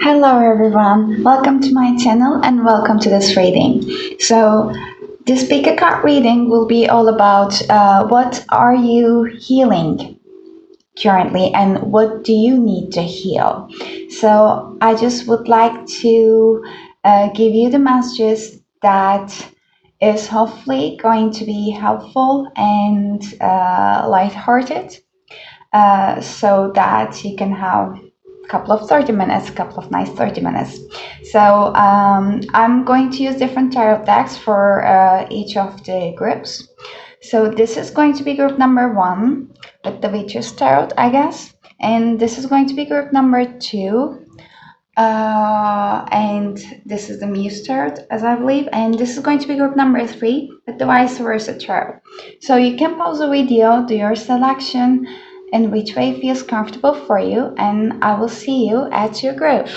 Hello everyone, welcome to my channel and welcome to this reading. So this pick a card reading will be all about what are you healing currently and what do you need to heal. So I just would like to give you the messages that is hopefully going to be helpful and lighthearted so that you can have a couple of 30 minutes, a couple of nice 30 minutes. So I'm going to use different tarot decks for each of the groups. So this is going to be group number 1 with the Witch's Tarot, I guess. And this is going to be group number 2. And this is the Muse Tarot, as I believe. And this is going to be group number 3 with the Vice Versa Tarot. So you can pause the video, do your selection, in which way feels comfortable for you, and I will see you at your group.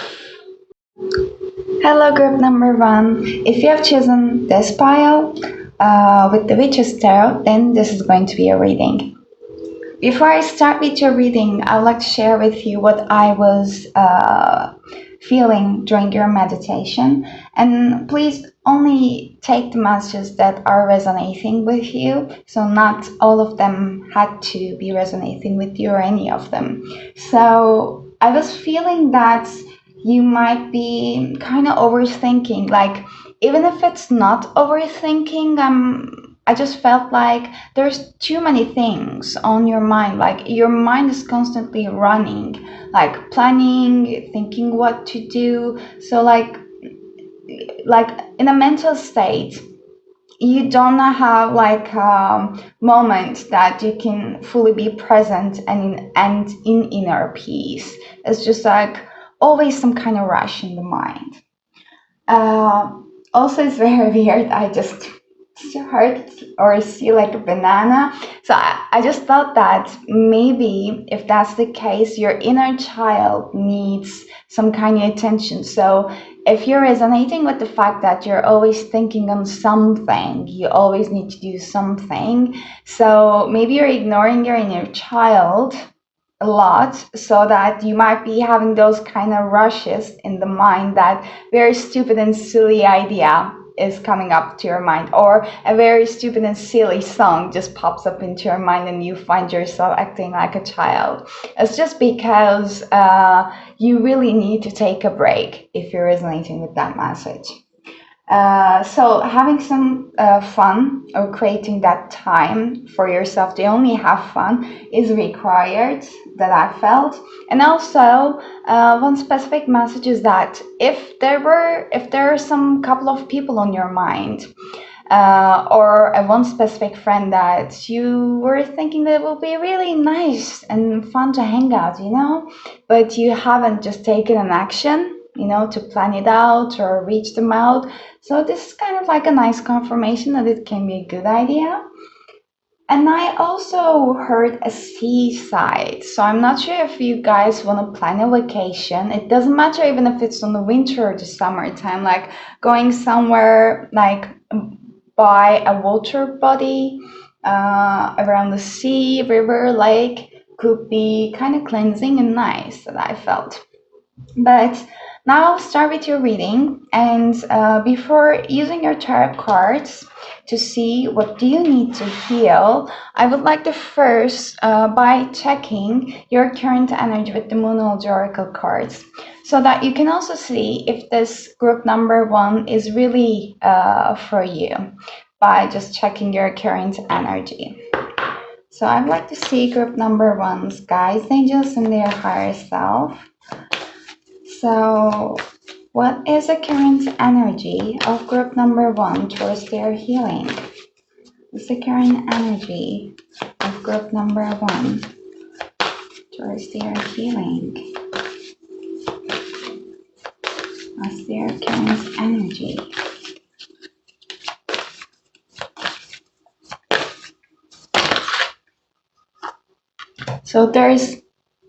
Hello group number 1. If you have chosen this pile with the Witch's Tarot, then this is going to be a reading. Before I start with your reading, I would like to share with you what I was feeling during your meditation, and please only take the messages that are resonating with you, so not all of them had to be resonating with you or any of them. So I was feeling that you might be kind of overthinking, like even if it's not overthinking, I just felt like there's too many things on your mind. Like your mind is constantly running, like planning, thinking what to do. So like in a mental state, you don't have like a moment that you can fully be present and in inner peace. It's just like always some kind of rush in the mind. Also, it's very weird. I just heard or see like a banana. So I just thought that maybe if that's the case, your inner child needs some kind of attention. So if you're resonating with the fact that you're always thinking on something, you always need to do something. So maybe you're ignoring your inner child a lot, so that you might be having those kind of rushes in the mind that very stupid and silly idea is coming up to your mind, or a very stupid and silly song just pops up into your mind and you find yourself acting like a child. It's just because you really need to take a break if you're resonating with that message. So having some fun or creating that time for yourself to only have fun is required, that I felt. And also one specific message is that if there are some couple of people on your mind, or one specific friend that you were thinking that it would be really nice and fun to hang out, but you haven't just taken an action, to plan it out or reach them out. So this is kind of like a nice confirmation that it can be a good idea. And I also heard a seaside. So I'm not sure if you guys want to plan a vacation. It doesn't matter even if it's on the winter or the summertime, like going somewhere like by a water body, around the sea, river, lake, could be kind of cleansing and nice, that I felt. But now I'll start with your reading, and before using your tarot cards to see what do you need to heal, I would like to first by checking your current energy with the Moonology Oracle cards, so that you can also see if this group number 1 is really for you, by just checking your current energy. So I'd like to see group number 1's guides, angels, and their higher self. So, what is the current energy of group number 1 towards their healing? What's the current energy of group number 1 towards their healing? What's their current energy? So there's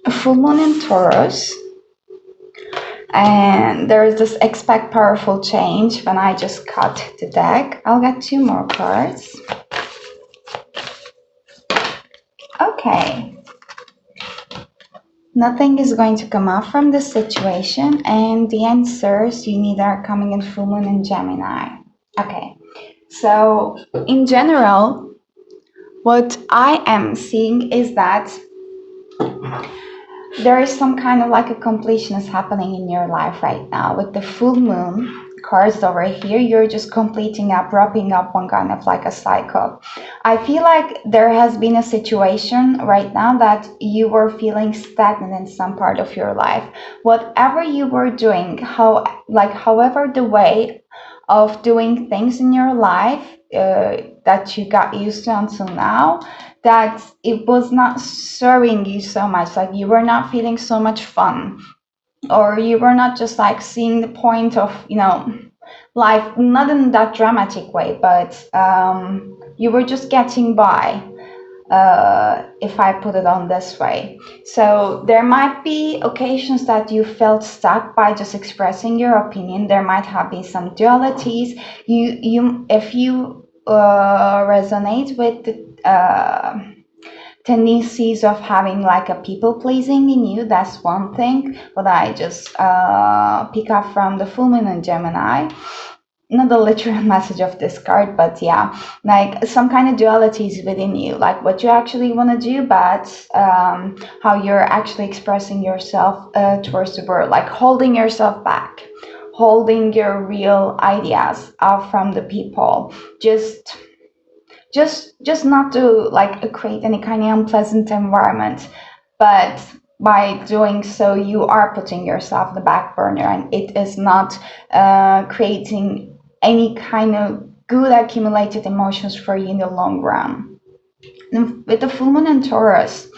a full moon in Taurus. And there is this expect powerful change. When I just cut the deck, I'll get 2 more cards. Okay. Nothing is going to come up from this situation, and the answers you need are coming in full moon and Gemini. Okay, so in general, what I am seeing is that there is some kind of like a completion is happening in your life right now with the full moon cards over here. You're just completing up, wrapping up one kind of like a cycle. I feel like there has been a situation right now that you were feeling stagnant in some part of your life. Whatever you were doing, however the way of doing things in your life that you got used to until now, that it was not serving you so much, like you were not feeling so much fun, or you were not just like seeing the point of life, not in that dramatic way, but you were just getting by, if I put it on this way. So there might be occasions that you felt stuck by just expressing your opinion. There might have been some dualities. If you resonate with the tendencies of having like a people pleasing in you, that's one thing. What I just pick up from the full moon in Gemini, not the literal message of this card, but yeah, like some kind of dualities within you, like what you actually want to do, but how you're actually expressing yourself towards the world, like holding yourself back, holding your real ideas out from the people, just not to like create any kind of unpleasant environment, but by doing so you are putting yourself in the back burner, and it is not creating any kind of good accumulated emotions for you in the long run. And with the full moon in Taurus,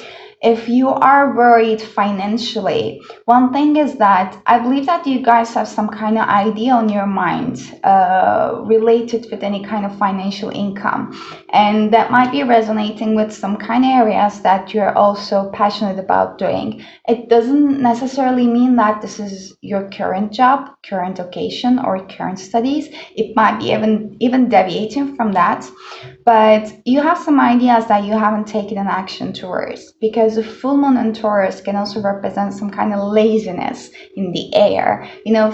if you are worried financially, one thing is that I believe that you guys have some kind of idea on your mind related with any kind of financial income. And that might be resonating with some kind of areas that you're also passionate about doing. It doesn't necessarily mean that this is your current job, current occasion, or current studies. It might be even deviating from that, but you have some ideas that you haven't taken an action towards, because the full moon in Taurus can also represent some kind of laziness in the air,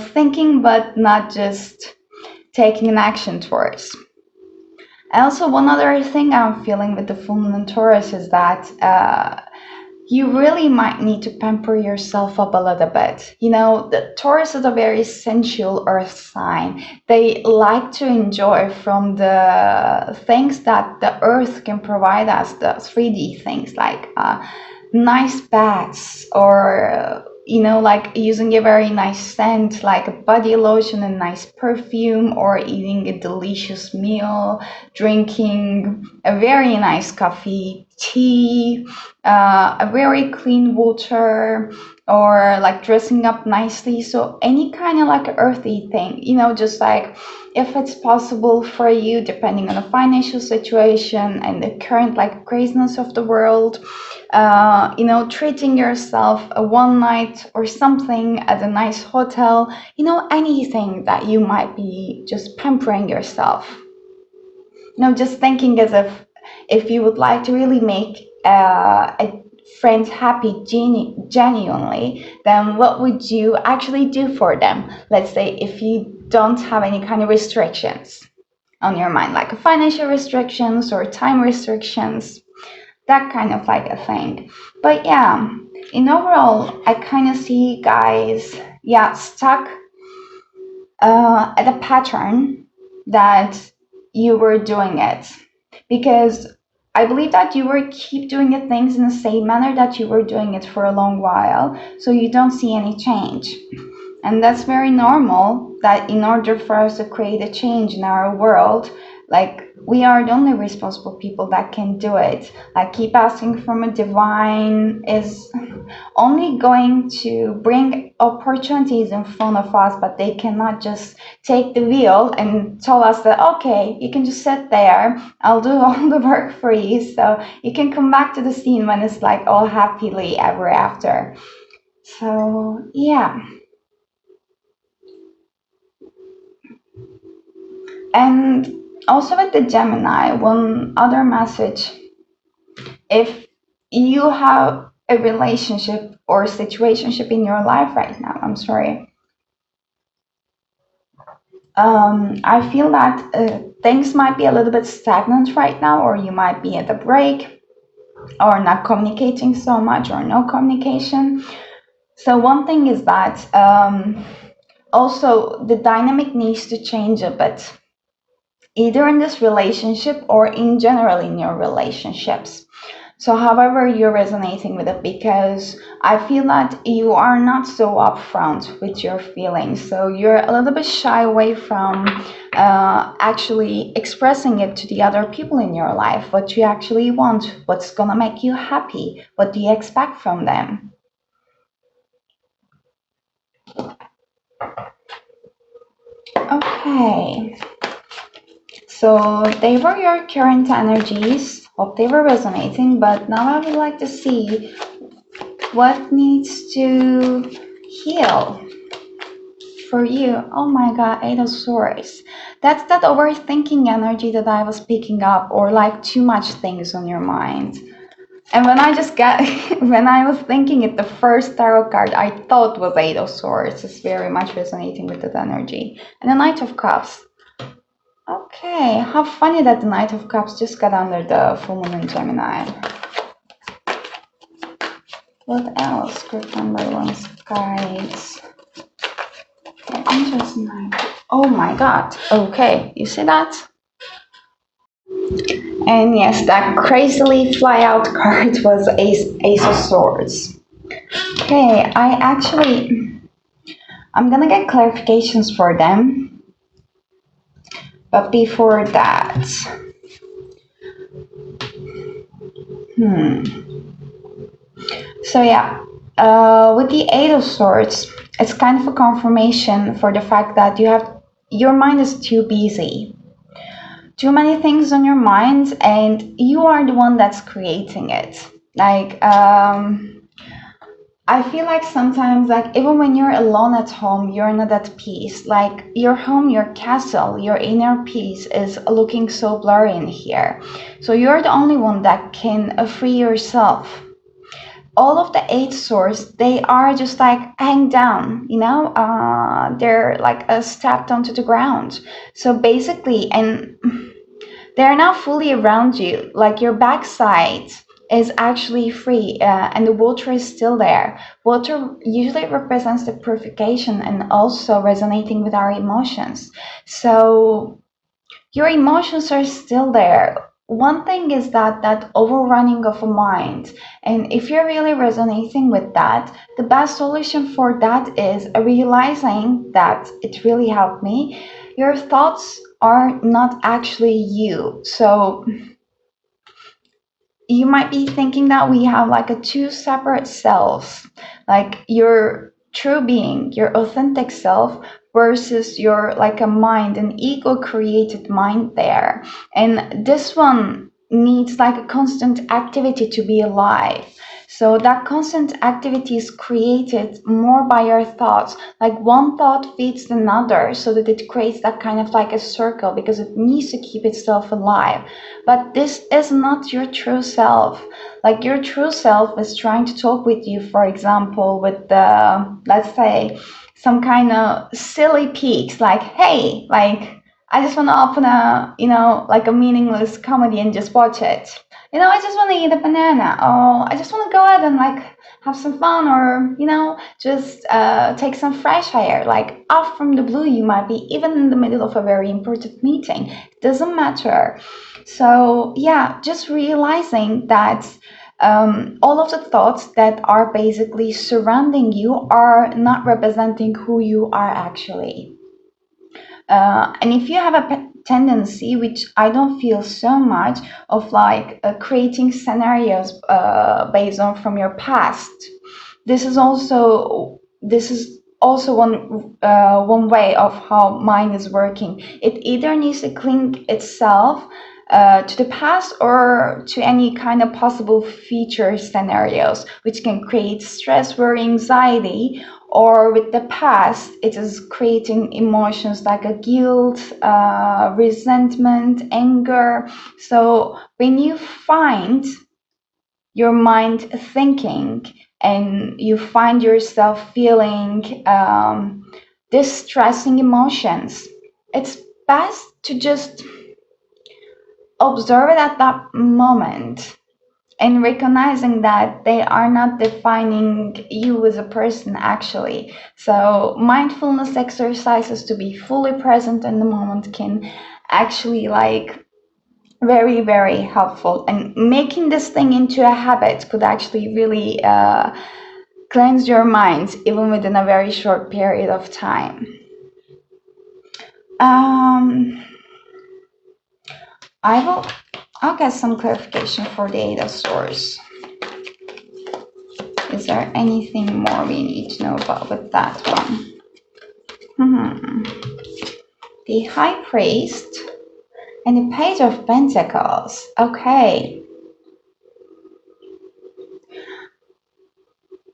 thinking but not just taking an action towards. And also, one other thing I'm feeling with the full moon in Taurus is that you really might need to pamper yourself up a little bit. The Taurus is a very sensual earth sign. They like to enjoy from the things that the earth can provide us, the 3D things, like nice baths, or like using a very nice scent like a body lotion and nice perfume, or eating a delicious meal, drinking a very nice coffee, tea, a very clean water, or like dressing up nicely. So any kind of like earthy thing, just like, if it's possible for you, depending on the financial situation and the current like craziness of the world, treating yourself a one night or something at a nice hotel, anything that you might be just pampering yourself. Just thinking as if you would like to really make a friend happy genuinely, then what would you actually do for them? Let's say if you don't have any kind of restrictions on your mind, like financial restrictions or time restrictions, that kind of like a thing. But yeah, in overall, I kind of see guys, yeah, stuck at a pattern that you were doing it, because I believe that you were keep doing the things in the same manner that you were doing it for a long while, so you don't see any change. And that's very normal, that in order for us to create a change in our world, like, we are the only responsible people that can do it. Like, keep asking from a divine is only going to bring opportunities in front of us, but they cannot just take the wheel and tell us that, okay, you can just sit there, I'll do all the work for you, so you can come back to the scene when it's like all happily ever after. So yeah. And also with the Gemini, one other message: if you have a relationship or situationship in your life right now. I'm sorry. I feel that things might be a little bit stagnant right now, or you might be at a break, or not communicating so much, or no communication. So one thing is that also the dynamic needs to change a bit, either in this relationship or in general in your relationships. So, however, you're resonating with it, because I feel that you are not so upfront with your feelings. So, you're a little bit shy away from actually expressing it to the other people in your life, what you actually want, what's gonna make you happy, what do you expect from them. Okay, so they were your current energies. Hope they were resonating, but now I would like to see what needs to heal for you. Oh my god, Eight of Swords. That's that overthinking energy that I was picking up, or like too much things on your mind. And when I just got, when I was thinking it, the first tarot card I thought was Eight of Swords. It's very much resonating with that energy. And the Knight of Cups. Okay, how funny that the Knight of Cups just got under the full moon in Gemini. What else could number one's guides? Interesting. Oh my god. Okay, you see that? And yes, that crazily fly out card was Ace of Swords. Okay, I'm gonna get clarifications for them. But before that, so yeah, with the Eight of Swords, it's kind of a confirmation for the fact that your mind is too busy, too many things on your mind, and you are the one that's creating it. Like, I feel like sometimes, like, even when you're alone at home, you're not at peace. Like, your home, your castle, your inner peace is looking so blurry in here. So you're the only one that can free yourself. All of the eight swords, they are just like hang down, they're like stepped onto the ground. So basically, and they're now fully around you, like your backside is actually free, and the water is still there. Water usually represents the purification and also resonating with our emotions. So your emotions are still there. One thing is that overrunning of a mind, and if you're really resonating with that, the best solution for that is realizing that it really helped me. Your thoughts are not actually you. So you might be thinking that we have like a two separate selves, like your true being, your authentic self, versus your like a mind, an ego created mind there. And this one needs like a constant activity to be alive. So that constant activity is created more by your thoughts. Like one thought feeds another, so that it creates that kind of like a circle, because it needs to keep itself alive. But this is not your true self. Like your true self is trying to talk with you, for example, with the, let's say, some kind of silly peaks, like, hey, like, I just want to open a, like a meaningless comedy and just watch it. I just want to eat a banana. Or I just want to go out and like have some fun, or, just take some fresh air. Like off from the blue, you might be even in the middle of a very important meeting. It doesn't matter. So yeah, just realizing that all of the thoughts that are basically surrounding you are not representing who you are actually. And if you have a tendency, which I don't feel so much, of like creating scenarios based on from your past, this is also one way of how mind is working. It either needs to cling itself to the past, or to any kind of possible future scenarios, which can create stress, worry, anxiety. Or with the past, it is creating emotions like a guilt, resentment, anger. So when you find your mind thinking, and you find yourself feeling distressing emotions, it's best to just observe it at that moment and recognizing that they are not defining you as a person actually. So mindfulness exercises to be fully present in the moment can actually very, very helpful, and making this thing into a habit could actually really cleanse your mind even within a very short period of time. I'll get some clarification for the Eight of Swords. Is there anything more we need to know about with that one? The High Priest and the Page of Pentacles. Okay.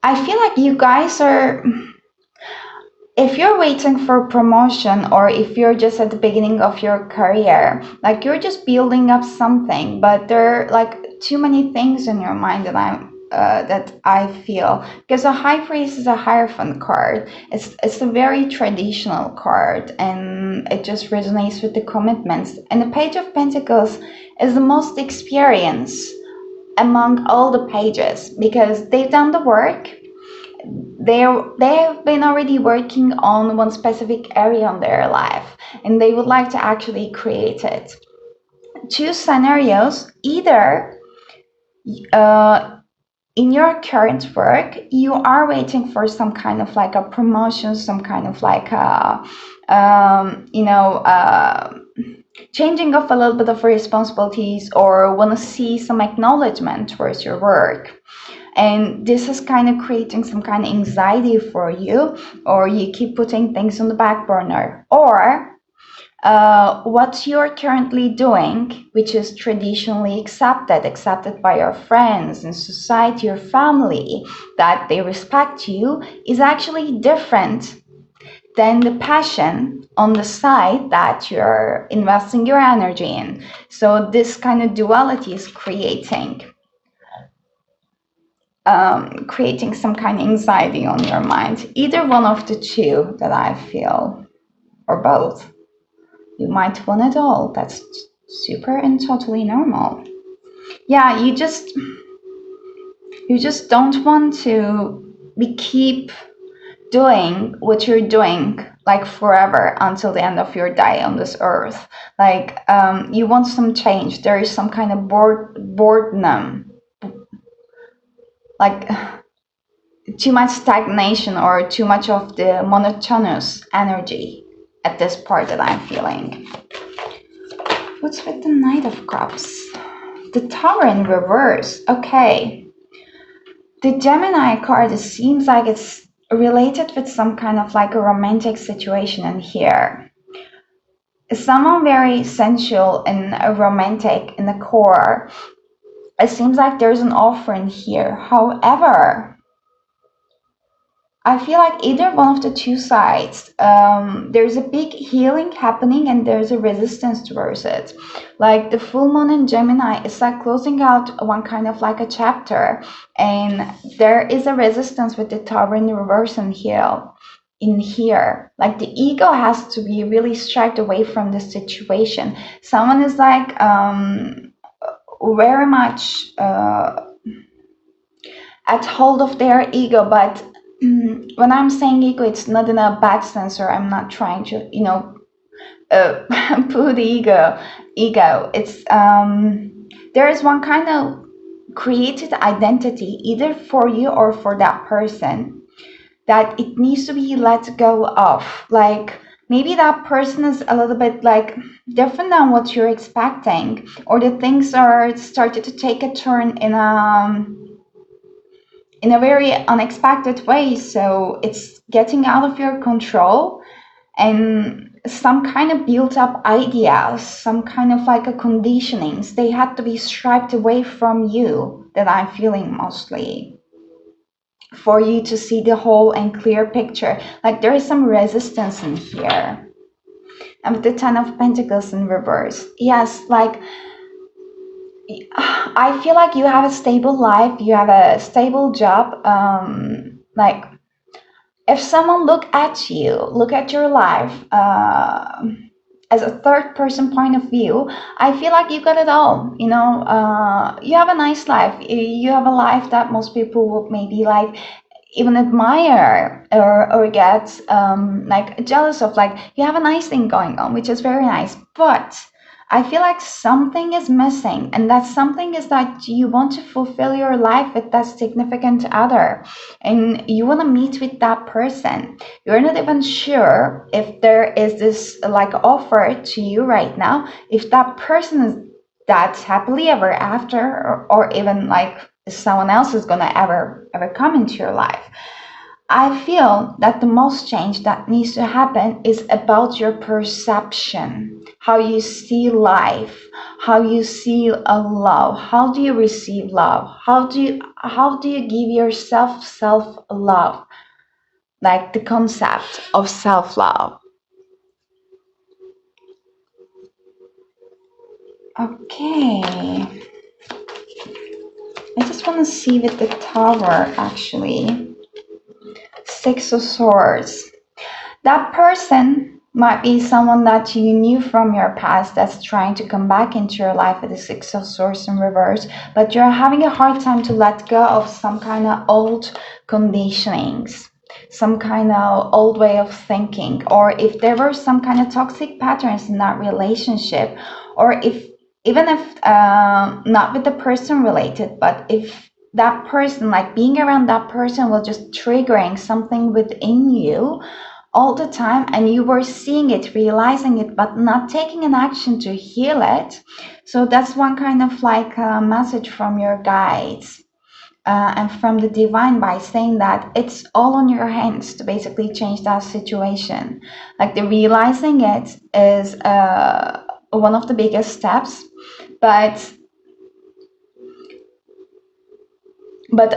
I feel like you guys are, if you're waiting for promotion, or if you're just at the beginning of your career, like you're just building up something, but there are like too many things in your mind that I feel, because the High Priest is a Hierophant card. It's a very traditional card, and it just resonates with the commitments. And the Page of Pentacles is the most experienced among all the pages, because they've done the work. They have been already working on one specific area in their life, and they would like to actually create it. Two scenarios: either in your current work, you are waiting for some kind of like a promotion, some kind of like a, changing of a little bit of responsibilities, or want to see some acknowledgement towards your work. And this is kind of creating some kind of anxiety for you, or you keep putting things on the back burner. Or what you're currently doing, which is traditionally accepted by your friends and society, your family, that they respect you, is actually different than the passion on the side that you're investing your energy in. So this kind of duality is creating some kind of anxiety on your mind. Either one of the two that I feel, or both. You might want it all. That's super and totally normal. Yeah, you just don't want to keep doing what you're doing like forever until the end of your day on this earth. Like you want some change. There is some kind of boredom, like too much stagnation, or too much of the monotonous energy at this part that I'm feeling. What's with the Knight of Cups? The Tower in reverse. Okay. The Gemini card, it seems like it's related with some kind of like a romantic situation in here. Someone very sensual and romantic in the core. It seems like there's an offer in here. However, I feel like either one of the two sides, there's a big healing happening, and there's a resistance towards it. Like the full moon in Gemini is like closing out one kind of like a chapter, and there is a resistance with the Tower in reverse and in here. Like the ego has to be really stripped away from the situation. Someone is like very much at hold of their ego, but when I'm saying ego, it's not in a bad sense, or I'm not trying to, put ego. It's there is one kind of created identity, either for you or for that person, that it needs to be let go of. Like maybe that person is a little bit like different than what you're expecting, or the things are started to take a turn in a very unexpected way. So it's getting out of your control, and some kind of built up ideas, some kind of like a conditionings, they had to be stripped away from you, that I'm feeling mostly, for you to see the whole and clear picture. Like there is some resistance in here. And with the Ten of Pentacles in reverse, yes, like I feel like you have a stable life, you have a stable job. Like if someone look at your life as a third person point of view, I feel like you got it all. You know, you have a nice life. You have a life that most people would maybe like even admire or get like jealous of. Like you have a nice thing going on, which is very nice, but I feel like something is missing, and that something is that you want to fulfill your life with that significant other, and you want to meet with that person. You're not even sure if there is this like offer to you right now, if that person is that happily ever after, or even like someone else is gonna ever come into your life. I feel that the most change that needs to happen is about your perception, how you see life, how you see a love, how do you receive love, how do you give yourself self love, like the concept of self love. Okay, I just want to see with the tower actually. Six of Swords. That person might be someone that you knew from your past that's trying to come back into your life with the Six of Swords in reverse, but you're having a hard time to let go of some kind of old conditionings, some kind of old way of thinking, or if there were some kind of toxic patterns in that relationship, or if even if not with the person related, but if that person, like being around that person, was just triggering something within you all the time, and you were seeing it, realizing it, but not taking an action to heal it. So that's one kind of like a message from your guides and from the divine, by saying that it's all on your hands to basically change that situation. Like the realizing it is one of the biggest steps, but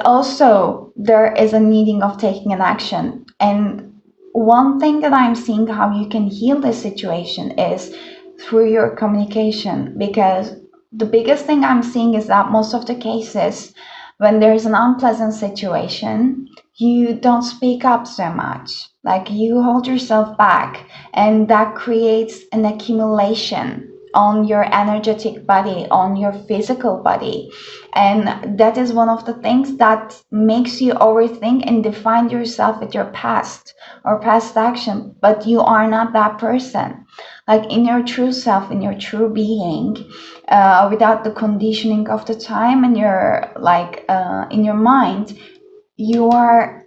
also there is a needing of taking an action. And one thing that I'm seeing how you can heal this situation is through your communication, because the biggest thing I'm seeing is that most of the cases when there's an unpleasant situation, you don't speak up so much, like you hold yourself back, and that creates an accumulation on your energetic body, on your physical body. And that is one of the things that makes you overthink and define yourself with your past or past action. But you are not that person. Like in your true self, in your true being, without the conditioning of the time, and your like in your mind, you are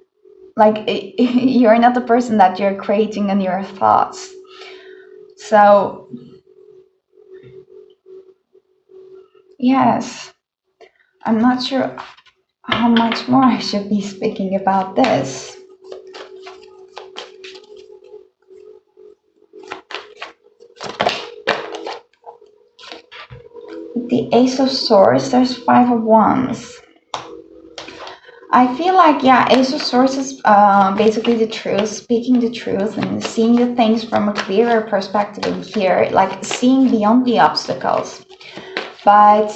like you're not the person that you're creating in your thoughts. So yes, I'm not sure how much more I should be speaking about this. The Ace of Swords, there's Five of Wands. I feel like, yeah, Ace of Swords is basically the truth, speaking the truth and seeing the things from a clearer perspective in here, like seeing beyond the obstacles. But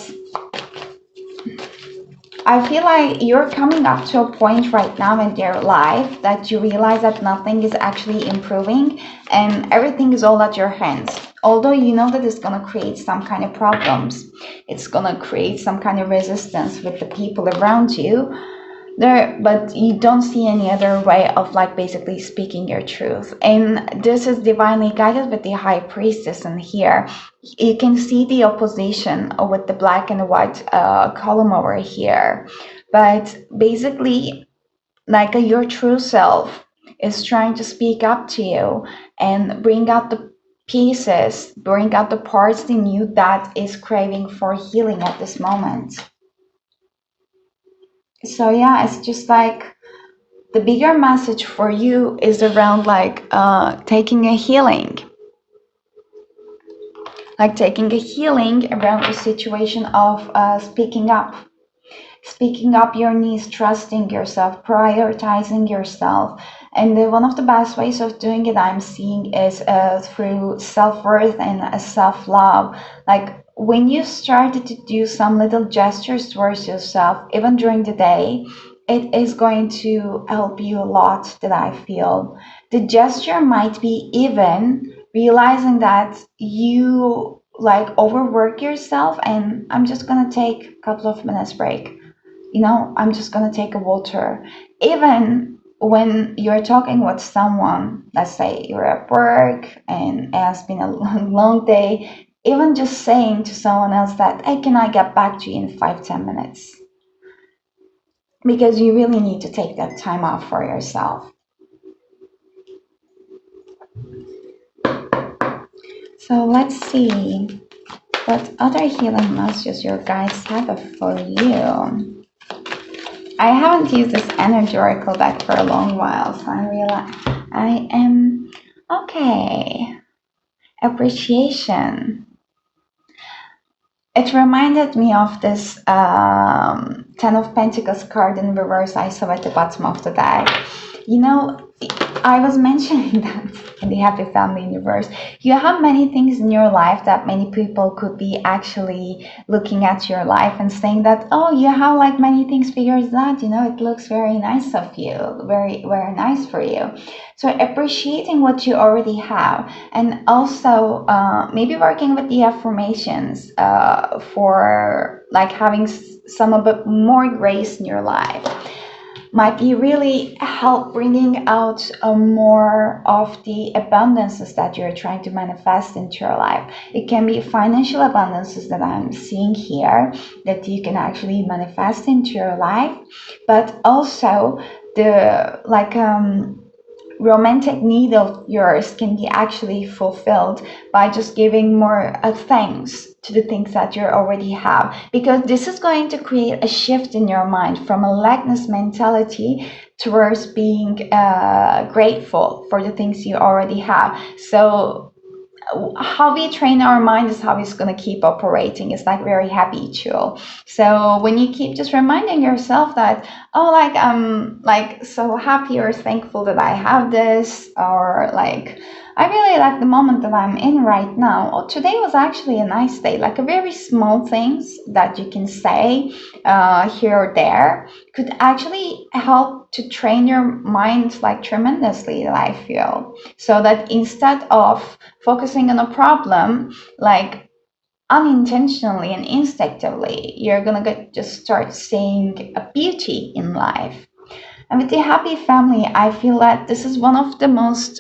I feel like you're coming up to a point right now in your life that you realize that nothing is actually improving and everything is all at your hands. Although you know that it's going to create some kind of problems, it's going to create some kind of resistance with the people around you there, but you don't see any other way of like basically speaking your truth. And this is divinely guided with the High Priestess in here. You can see the opposition with the black and the white column over here, but basically like your true self is trying to speak up to you and bring out the pieces, bring out the parts in you that is craving for healing at this moment. So yeah, it's just like the bigger message for you is around like taking a healing, like taking a healing around the situation of speaking up your needs, trusting yourself, prioritizing yourself. And one of the best ways of doing it I'm seeing is through self-worth and self-love, like when you started to do some little gestures towards yourself, even during the day, it is going to help you a lot, that I feel. The gesture might be even realizing that you like overwork yourself, and I'm just gonna take a couple of minutes break. I'm just gonna take a water. Even when you're talking with someone, let's say you're at work and it has been a long day, even just saying to someone else that, hey, can I get back to you in 5-10 minutes? Because you really need to take that time off for yourself. So let's see what other healing messages your guides have for you. I haven't used this energy oracle deck for a long while, so I realize I am okay. Appreciation. It reminded me of this Ten of Pentacles card in reverse I saw at the bottom of the deck. I was mentioning that in the Happy Family universe, you have many things in your life that many people could be actually looking at your life and saying that, oh, you have like many things figured out, it looks very nice of you, very, very nice for you. So appreciating what you already have, and also maybe working with the affirmations for like having some a bit more grace in your life might be really help bringing out more of the abundances that you're trying to manifest into your life. It can be financial abundances that I'm seeing here that you can actually manifest into your life, but also the romantic need of yours can be actually fulfilled by just giving more thanks to the things that you already have, because this is going to create a shift in your mind from a lackness mentality towards being grateful for the things you already have. So how we train our mind is how it's going to keep operating. It's like very habitual. So when you keep just reminding yourself that, oh, like I'm like so happy or thankful that I have this, or like I really like the moment that I'm in right now. Oh, today was actually a nice day. Like a very small things that you can say here or there could actually help to train your mind like tremendously, I feel. So that instead of focusing on a problem, like unintentionally and instinctively, you're gonna just start seeing a beauty in life. And with the Happy Family, I feel that this is one of the most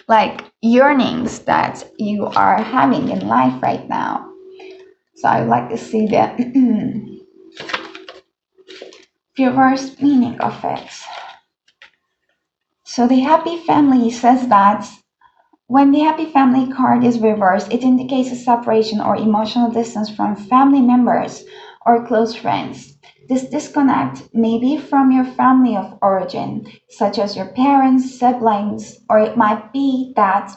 like yearnings that you are having in life right now. So I would like to see the reverse meaning of it. So the Happy Family says that when the Happy Family card is reversed, it indicates a separation or emotional distance from family members or close friends. This disconnect may be from your family of origin, such as your parents, siblings, or it might be that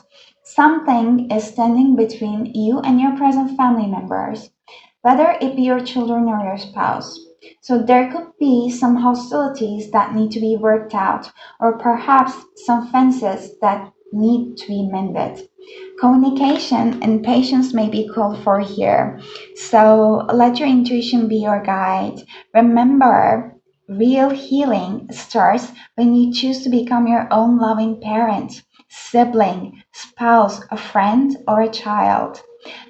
something is standing between you and your present family members, whether it be your children or your spouse. So there could be some hostilities that need to be worked out, or perhaps some fences that need to be mended. Communication and patience may be called for here. So let your intuition be your guide. Remember, real healing starts when you choose to become your own loving parent, sibling, spouse, a friend, or a child.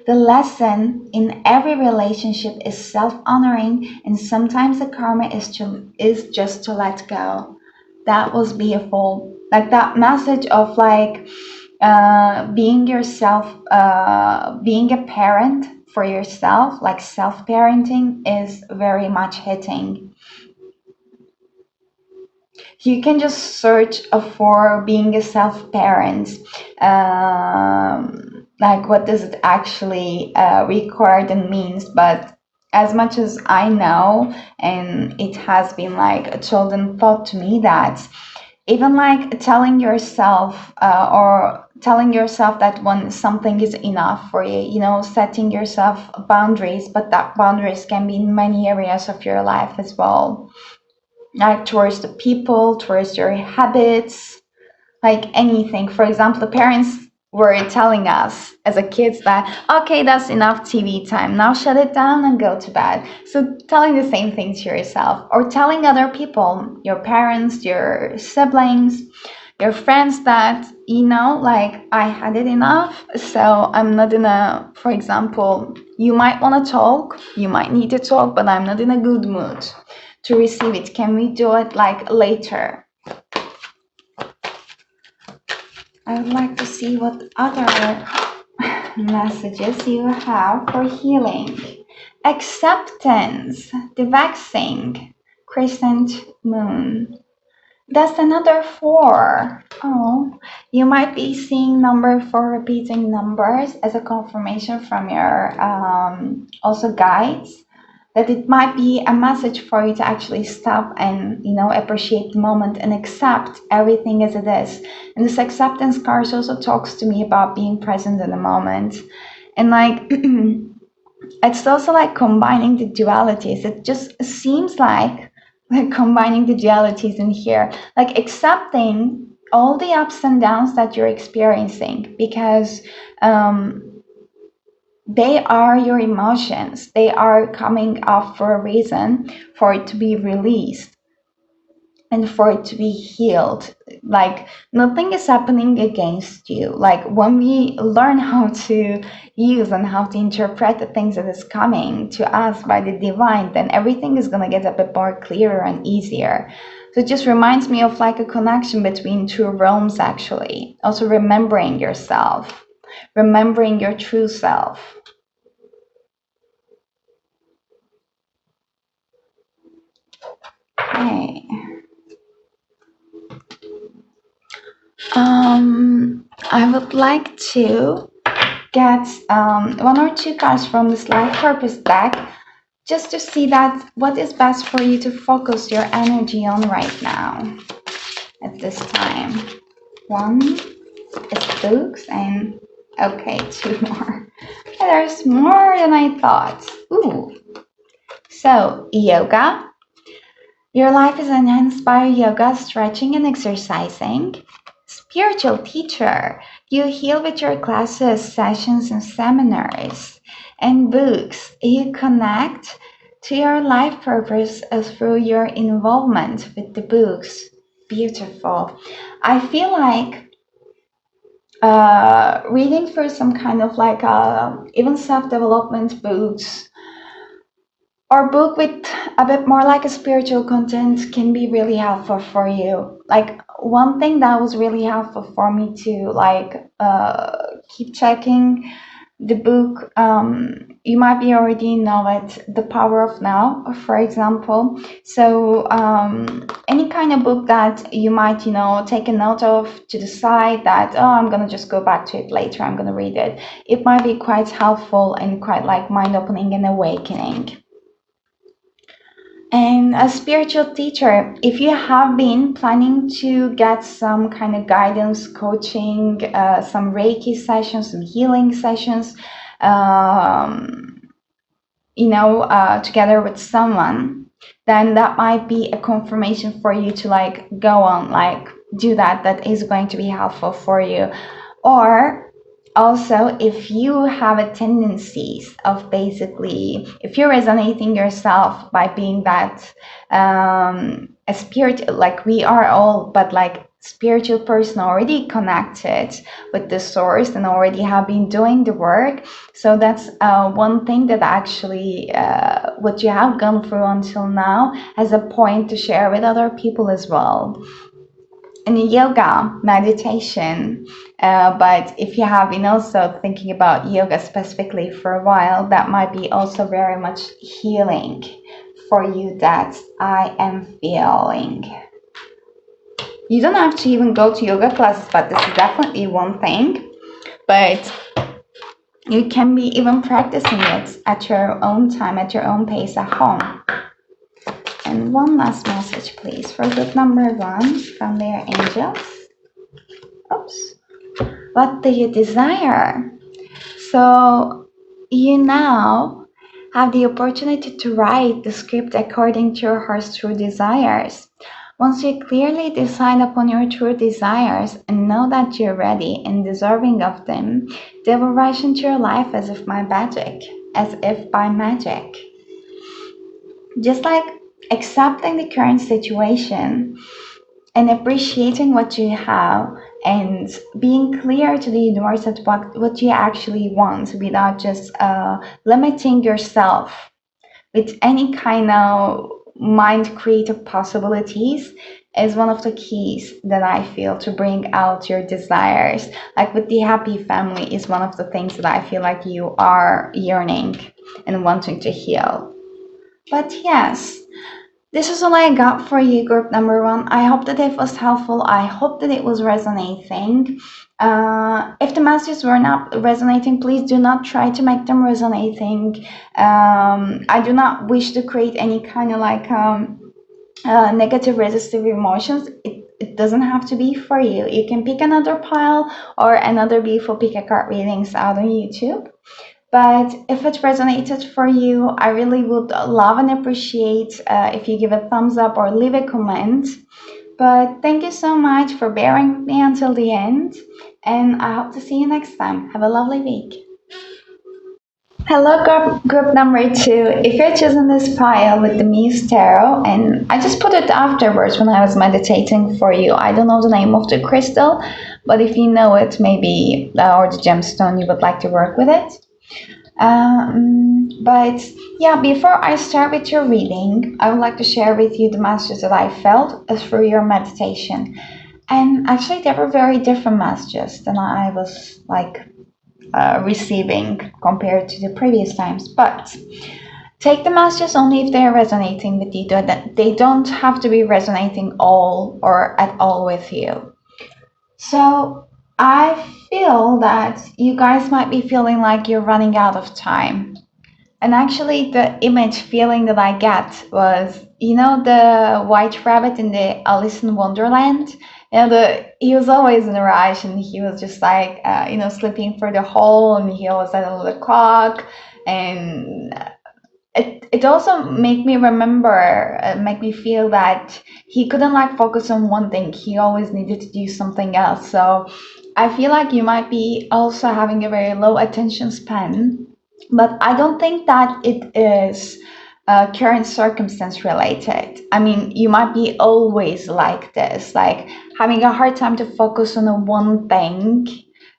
The lesson in every relationship is self-honoring, and sometimes the karma is just to let go. That was beautiful. Like that message of like being yourself, being a parent for yourself, like self-parenting is very much hitting. You can just search for being a self-parent. Like what does it actually require and means, but as much as I know, and it has been like told and taught to me that even like telling yourself or telling yourself that when something is enough for you, setting yourself boundaries, but that boundaries can be in many areas of your life as well, like towards the people, towards your habits, like anything. For example, the parents were telling us as a kids that, okay, that's enough TV time, now shut it down and go to bed. So telling the same thing to yourself, or telling other people, your parents, your siblings, your friends, that, like, I had it enough, so I'm not in a, for example, you might want to talk, you might need to talk, but I'm not in a good mood to receive it. Can we do it like later? I would like to see what other messages you have for healing. Acceptance, the vexing, crescent moon. That's another 4. Oh, you might be seeing number 4 repeating numbers as a confirmation from your also guides, that it might be a message for you to actually stop and appreciate the moment and accept everything as it is. And this acceptance card also talks to me about being present in the moment, and like it's also like combining the dualities. It just seems like combining the dualities in here, like accepting all the ups and downs that you're experiencing, because they are your emotions. They are coming up for a reason, for it to be released and for it to be healed. Like nothing is happening against you. Like when we learn how to use and how to interpret the things that is coming to us by the divine, then everything is going to get a bit more clearer and easier. So it just reminds me of like a connection between two realms, actually. Also remembering yourself, remembering your true self. Okay. I would like to get 1 or 2 cards from this life purpose deck, just to see that what is best for you to focus your energy on right now at this time. 1 is books, and okay, 2 more. There's more than I thought. Ooh. So, yoga. Your life is enhanced by yoga, stretching, and exercising. Spiritual teacher. You heal with your classes, sessions, and seminars. And books. You connect to your life purpose through your involvement with the books. Beautiful. I feel like reading through some kind of like even self-development books, or book with a bit more like a spiritual content, can be really helpful for you. Like one thing that was really helpful for me to like keep checking the book, you might be already know it, The Power of Now, for example. So any kind of book that you might take a note of to decide that, oh, I'm gonna just go back to it later, I'm gonna read it, it might be quite helpful and quite like mind-opening and awakening. And a spiritual teacher, if you have been planning to get some kind of guidance, coaching, some Reiki sessions, some healing sessions, together with someone, then that might be a confirmation for you to like go on, like do that. That is going to be helpful for you. Or also, if you have a tendencies of basically, if you're resonating yourself by being that a spirit, like we are all, but like spiritual person already connected with the source and already have been doing the work. So that's one thing that actually what you have gone through until now has a point to share with other people as well. And yoga, meditation, but if you have been also thinking about yoga specifically for a while, that might be also very much healing for you, that I am feeling. You don't have to even go to yoga classes, but this is definitely one thing. But you can be even practicing it at your own time, at your own pace at home. And one last message, please, for group number 1 from their angels. Oops. What do you desire? So you now have the opportunity to write the script according to your heart's true desires. Once you clearly decide upon your true desires and know that you're ready and deserving of them, they will rush into your life as if by magic. Just like accepting the current situation and appreciating what you have and being clear to the universe at what you actually want without just limiting yourself with any kind of mind creative possibilities is one of the keys that I feel to bring out your desires. Like with the happy family is one of the things that I feel like you are yearning and wanting to heal. But yes, this is all I got for you, group number one. I hope that it was helpful. I hope that it was resonating. If the messages were not resonating, please do not try to make them resonating. I do not wish to create any kind of negative resistive emotions. It doesn't have to be for you. You can pick another pile or another beautiful pick a card readings out on YouTube. But if it resonated for you, I really would love and appreciate if you give a thumbs up or leave a comment. But thank you so much for bearing with me until the end, and I hope to see you next time. Have a lovely week. Hello, group number two. If you're choosing this pile with the Muse Tarot, and I just put it afterwards when I was meditating for you. I don't know the name of the crystal, but if you know it, maybe, or the gemstone, you would like to work with it. But yeah, before I start with your reading, I would like to share with you the messages that I felt through your meditation. And actually, they were very different messages than I was receiving compared to the previous times. But take the messages only if they are resonating with you. They don't have to be resonating all or at all with you. So I feel that you guys might be feeling like you're running out of time. And actually, the image feeling that I get was, the white rabbit in the Alice in Wonderland. He was always in a rush, and he was just slipping through the hole, and he always had a little clock. And it also make me feel that he couldn't focus on one thing. He always needed to do something else. So I feel like you might be also having a very low attention span, but I don't think that it is current circumstance related. I mean, you might be always like this, like having a hard time to focus on a one thing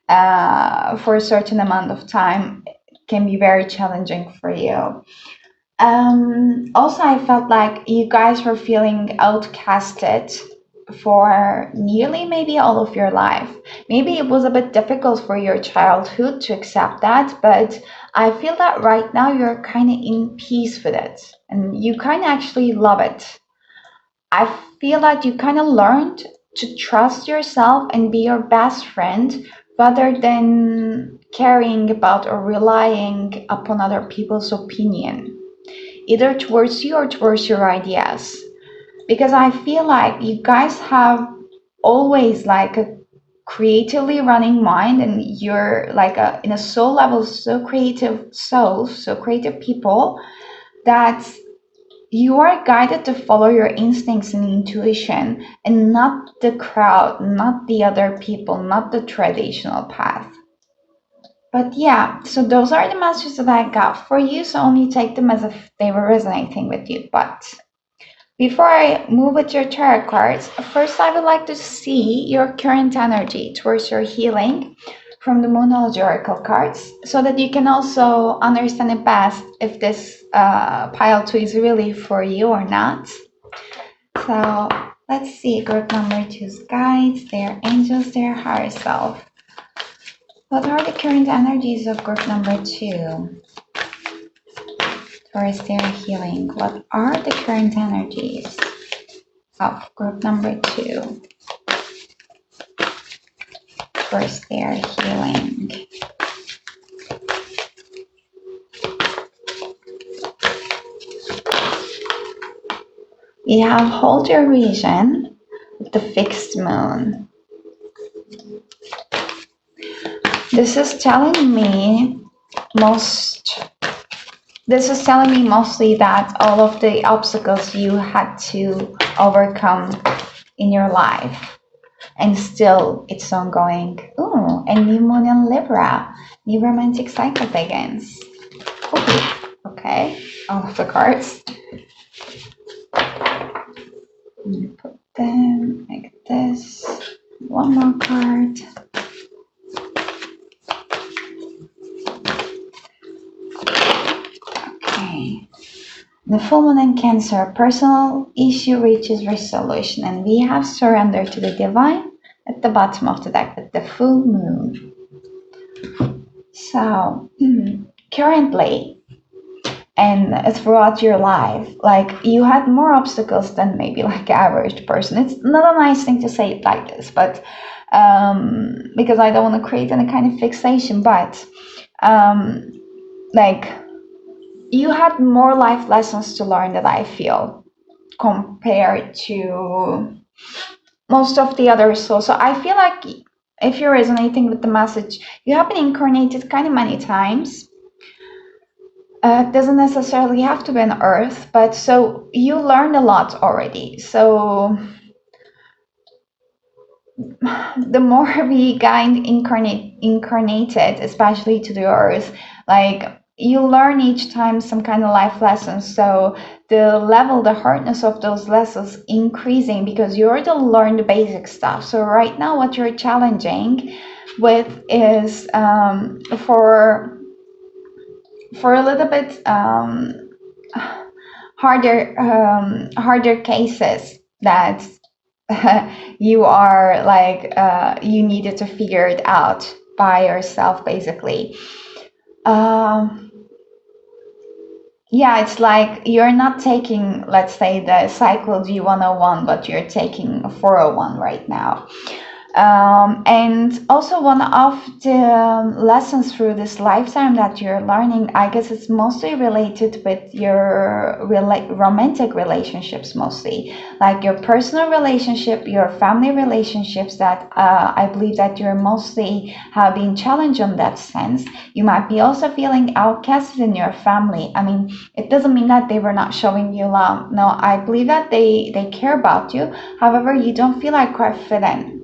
for a certain amount of time can be very challenging for you. Also, I felt like you guys were feeling outcasted for nearly maybe all of your life. Maybe it was a bit difficult for your childhood to accept that, but I feel that right now you're kind of in peace with it and you kind of actually love it. I feel like you kind of learned to trust yourself and be your best friend rather than caring about or relying upon other people's opinion, either towards you or towards your ideas. Because I feel like you guys have always a creatively running mind, and you're in a soul level so creative souls, so creative people, that you are guided to follow your instincts and intuition and not the crowd, not the other people, not the traditional path. But yeah, so those are the messages that I got for you, so only take them as if they were resonating with you. But before I move with your tarot cards, first I would like to see your current energy towards your healing from the Moonology Oracle cards, so that you can also understand it best if this pile 2 is really for you or not. So let's see group number 2's guides, their angels, their higher self. What are the current energies of group number 2 towards their healing? What are the current energies of group number 2 towards their healing? We have hold your vision with the fixed moon. This is telling me most This is telling me mostly that all of the obstacles you had to overcome in your life, and still it's ongoing. Ooh, and new moon in Libra, new romantic cycle begins. Ooh, okay, all of the cards. I'm gonna put them like this. One more card. Okay. The full moon in Cancer, personal issue reaches resolution, and we have surrender to the divine at the bottom of the deck with the full moon. So, currently and throughout your life, like you had more obstacles than maybe like average person. It's not a nice thing to say it like this, but because I don't want to create any kind of fixation, but um, like you had more life lessons to learn that I feel compared to most of the others. So I feel like if you're resonating with the message, you have been incarnated kind of many times. It doesn't necessarily have to be on Earth, but so you learned a lot already. So the more we got incarnated, especially to the Earth, like you learn each time some kind of life lessons. So the level, the hardness of those lessons increasing because you already learned the basic stuff. So right now, what you're challenging with is for a little bit harder cases that you are like you needed to figure it out by yourself basically. um, yeah, it's like you're not taking, let's say, the psychology 101, but you're taking a 401 right now. And also one of the lessons through this lifetime that you're learning, I guess it's mostly related with your romantic relationships, mostly like your personal relationship, your family relationships, that I believe that you're mostly have been challenged on that sense. You might be also feeling outcasted in your family. I mean, it doesn't mean that they were not showing you love. No, I believe that they care about you. However, you don't feel like quite fit in,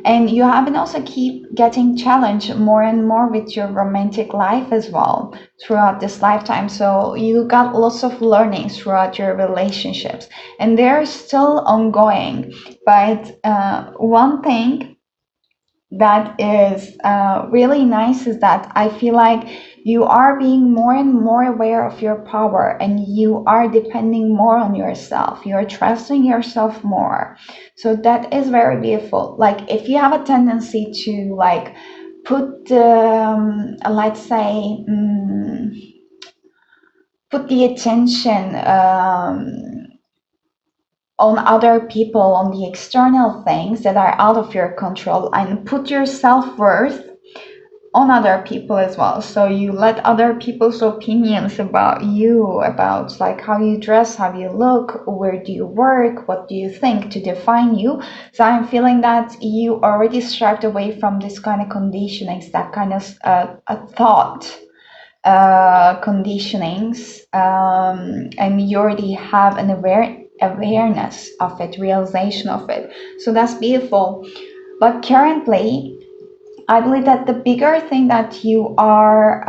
and you have been also keep getting challenged more and more with your romantic life as well throughout this lifetime. So you got lots of learnings throughout your relationships, and they're still ongoing. But one thing that is really nice is that I feel like you are being more and more aware of your power, and you are depending more on yourself. You're trusting yourself more. So that is very beautiful. Like if you have a tendency to like put let's say put the attention on other people, on the external things that are out of your control, and put your self-worth on other people as well. So you let other people's opinions about you, about like how you dress, how you look, where do you work, what do you think, to define you. So I'm feeling that you already strived away from this kind of conditionings, that kind of a thought conditionings, and you already have an awareness of it, realization of it. So that's beautiful. But currently, I believe that the bigger thing that you're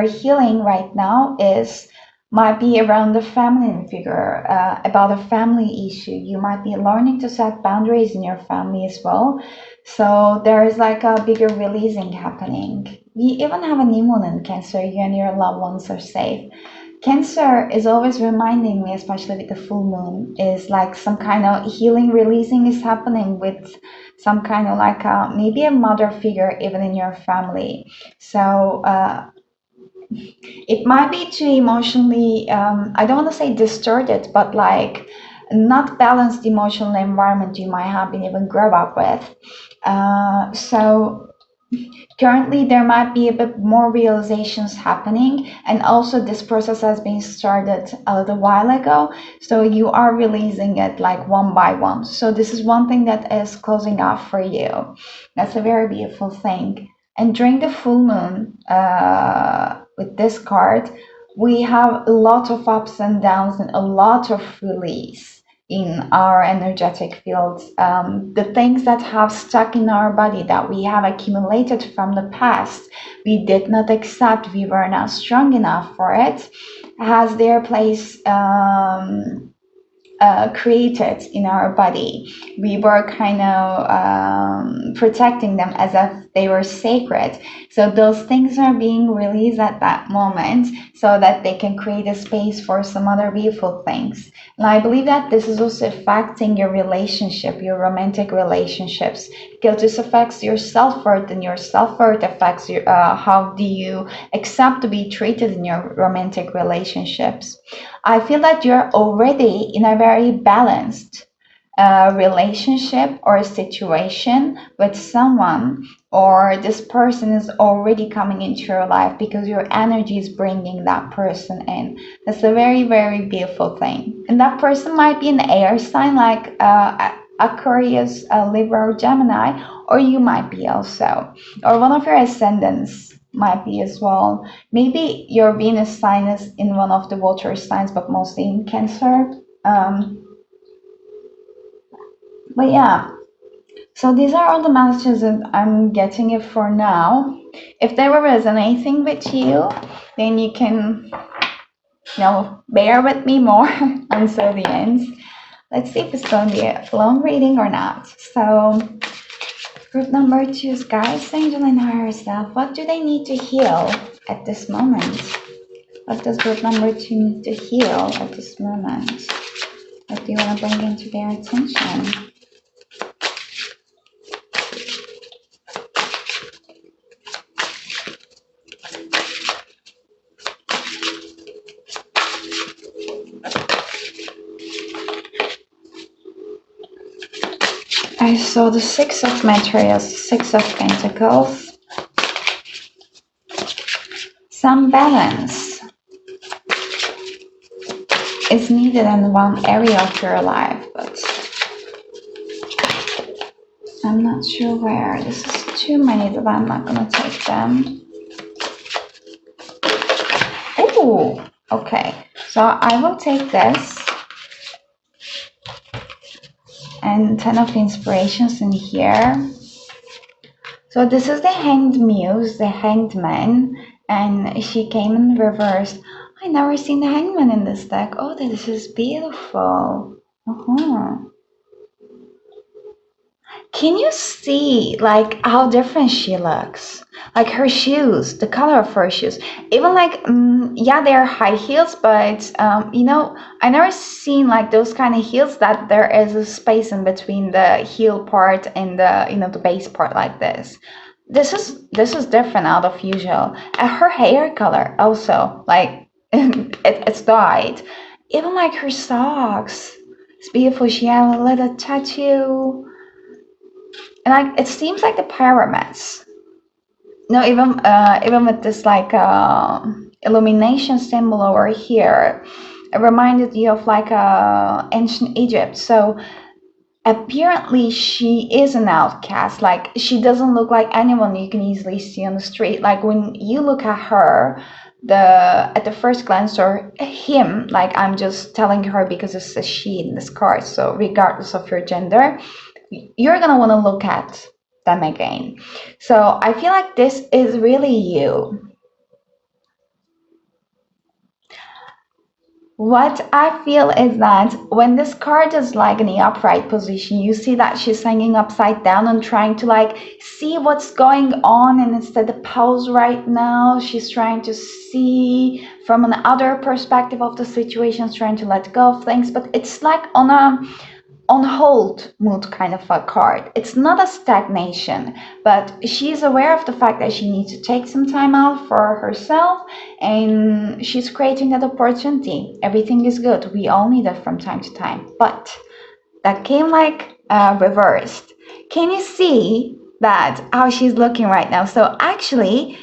healing right now is might be around the feminine figure, about a family issue. You might be learning to set boundaries in your family as well. So there is like a bigger releasing happening. We even have a new moon in Cancer. You and your loved ones are safe. Cancer is always reminding me, especially with the full moon, is like some kind of healing, releasing is happening with some kind of like maybe a mother figure even in your family. So it might be too emotionally, I don't want to say distorted, but like not balanced emotional environment you might have been even grow up with. So currently there might be a bit more realizations happening, and also this process has been started a little while ago, so you are releasing it like one by one. So this is one thing that is closing off for you. That's a very beautiful thing. And during the full moon, with this card, we have a lot of ups and downs and a lot of release in our energetic fields. The things that have stuck in our body that we have accumulated from the past, we did not accept, we were not strong enough for it, has their place created in our body. We were kind of protecting them as if they were sacred. So those things are being released at that moment so that they can create a space for some other beautiful things. And I believe that this is also affecting your relationship, your romantic relationships, because this affects your self-worth, and your self-worth affects your, how do you accept to be treated in your romantic relationships. I feel that you're already in a very balanced relationship or a situation with someone, or this person is already coming into your life because your energy is bringing that person in. That's a very, very beautiful thing. And that person might be an air sign like Aquarius, Libra, or Gemini, or you might be also, or one of your ascendants might be as well. Maybe your Venus sign is in one of the water signs, but mostly in Cancer. But yeah, so these are all the messages that I'm getting it for now. If they were resonating with you, then you can, bear with me more until the end. Let's see if it's going to be a long reading or not. So, group number 2 is guides, angel, and higher self. What do they need to heal at this moment? What does group number 2 need to heal at this moment? What do you want to bring into their attention? I saw the 6 of materials, 6 of pentacles. Some balance is needed in one area of your life, but I'm not sure where. This is too many that I'm not going to take them. Ooh, okay. So I will take this. And 10 of inspirations in here. So this is the Hanged Muse, the Hanged Man, and she came in reverse. I never seen the Hanged Man in this deck. Oh, this is beautiful. Can you see like how different she looks? Like her shoes, the color of her shoes. Even like, yeah, they're high heels, but I never seen like those kind of heels that there is a space in between the heel part and the the base part like this. This is different out of usual. And her hair color also, like it's dyed. Even like her socks, it's beautiful. She had a little tattoo. And like it seems like the pyramids. No, even with this like illumination symbol over here, it reminded you of like ancient Egypt. So apparently she is an outcast. Like she doesn't look like anyone you can easily see on the street. Like when you look at her, at the first glance, or him, like I'm just telling her because it's a she in this card. So regardless of your gender, you're gonna want to look at them again. So I feel like this is really you. What I feel is that when this card is like in the upright position, you see that she's hanging upside down and trying to like see what's going on, and instead of pose right now, she's trying to see from an other perspective of the situation, trying to let go of things, but it's like on hold mood kind of a card. It's not a stagnation, but she's aware of the fact that she needs to take some time out for herself, and she's creating that opportunity. Everything is good. We all need it from time to time, but that came like reversed. Can you see that how she's looking right now? So actually,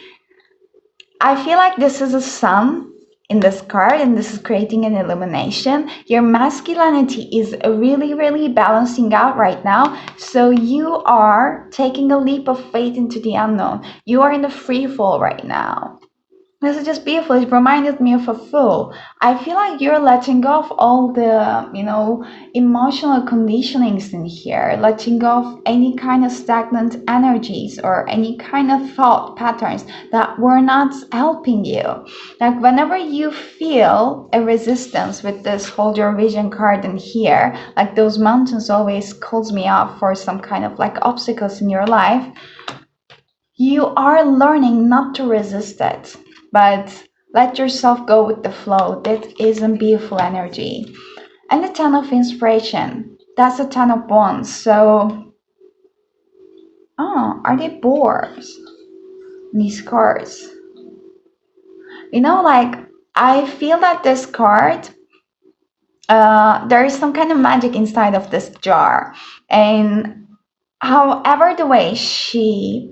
I feel like this is a sun in this card, and this is creating an illumination. Your masculinity is really, really balancing out right now. So you are taking a leap of faith into the unknown. You are in the free fall right now. This is just beautiful. It reminded me of a fool. I feel like you're letting go of all the, emotional conditionings in here, letting go of any kind of stagnant energies or any kind of thought patterns that were not helping you. Like whenever you feel a resistance with this hold your vision card in here, like those mountains always calls me up for some kind of like obstacles in your life, you are learning not to resist it, but let yourself go with the flow. That is a beautiful energy. And the Ten of Inspiration, that's the Ten of Wands. So, are they boars? These cards. Like, I feel that this card, there is some kind of magic inside of this jar. And however the way she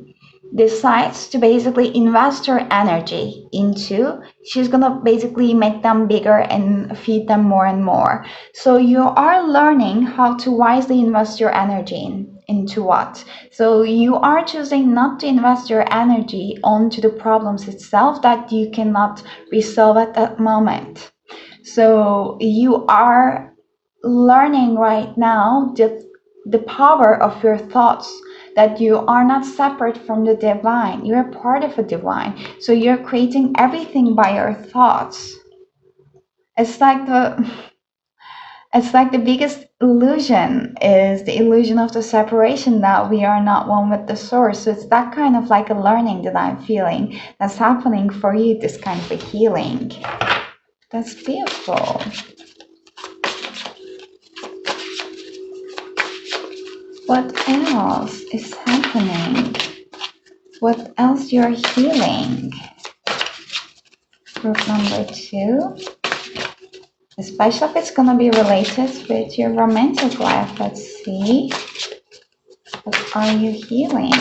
decides to basically invest her energy into, she's gonna basically make them bigger and feed them more and more. So you are learning how to wisely invest your energy into what. So you are choosing not to invest your energy onto the problems itself that you cannot resolve at that moment. So you are learning right now the power of your thoughts, that you are not separate from the divine. You're part of a divine. So you're creating everything by your thoughts. It's like the biggest illusion is the illusion of the separation, that we are not one with the source. So it's that kind of like a learning that I'm feeling that's happening for you, this kind of a healing. That's beautiful. What else is happening? What else you're healing? Group number 2. Especially if it's going to be related with your romantic life. Let's see. What are you healing?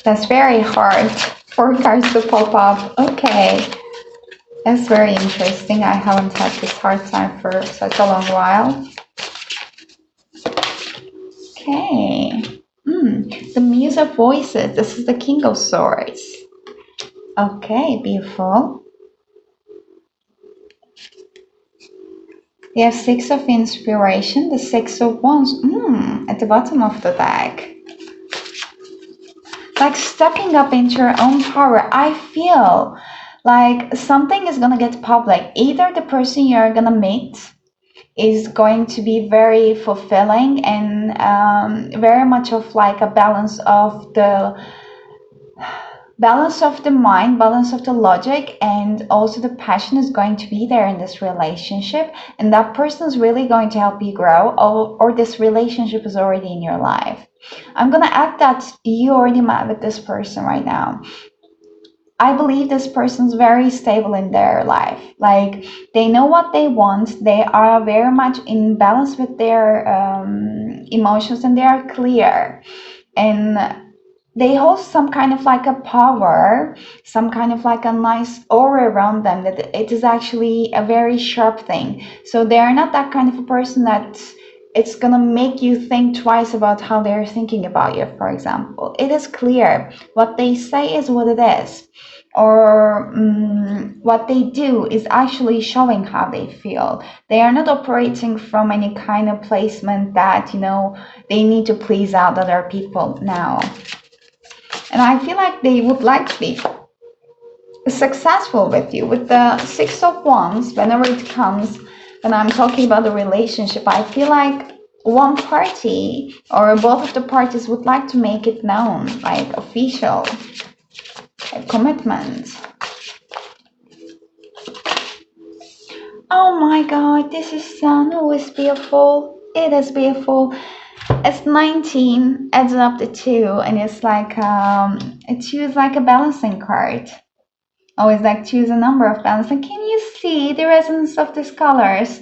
That's very hard. 4 cards to pop up. Okay. That's very interesting. I haven't had this hard time for such a long while. Okay. The Muse of Voices. This is the King of Swords. Okay, beautiful. We have 6 of Inspiration, the 6 of Wands at the bottom of the deck. Like stepping up into your own power. I feel like something is gonna get public. Either the person you're gonna meet is going to be very fulfilling and very much of like a balance of the mind, balance of the logic, and also the passion is going to be there in this relationship, and that person is really going to help you grow, or this relationship is already in your life. I'm gonna add that you already met with this person right now. I believe this person's very stable in their life. Like they know what they want. They are very much in balance with their emotions, and they are clear. And they hold some kind of like a power, some kind of like a nice aura around them, that it is actually a very sharp thing. So they are not that kind of a person that it's gonna make you think twice about how they're thinking about you, for example. It is clear. What they say is what it is. Or what they do is actually showing how they feel. They are not operating from any kind of placement that, they need to please out other people now. And I feel like they would like to be successful with you. With the 6 of Wands, whenever it comes, when I'm talking about the relationship, I feel like one party or both of the parties would like to make it known, like official, a commitment. Oh my god, this is Sun. Oh, it's beautiful. It is beautiful. It's 19, adds up to 2, and it's like, choose like a balancing card. Always like choose a number of balancing. Can you see the resonance of these colors?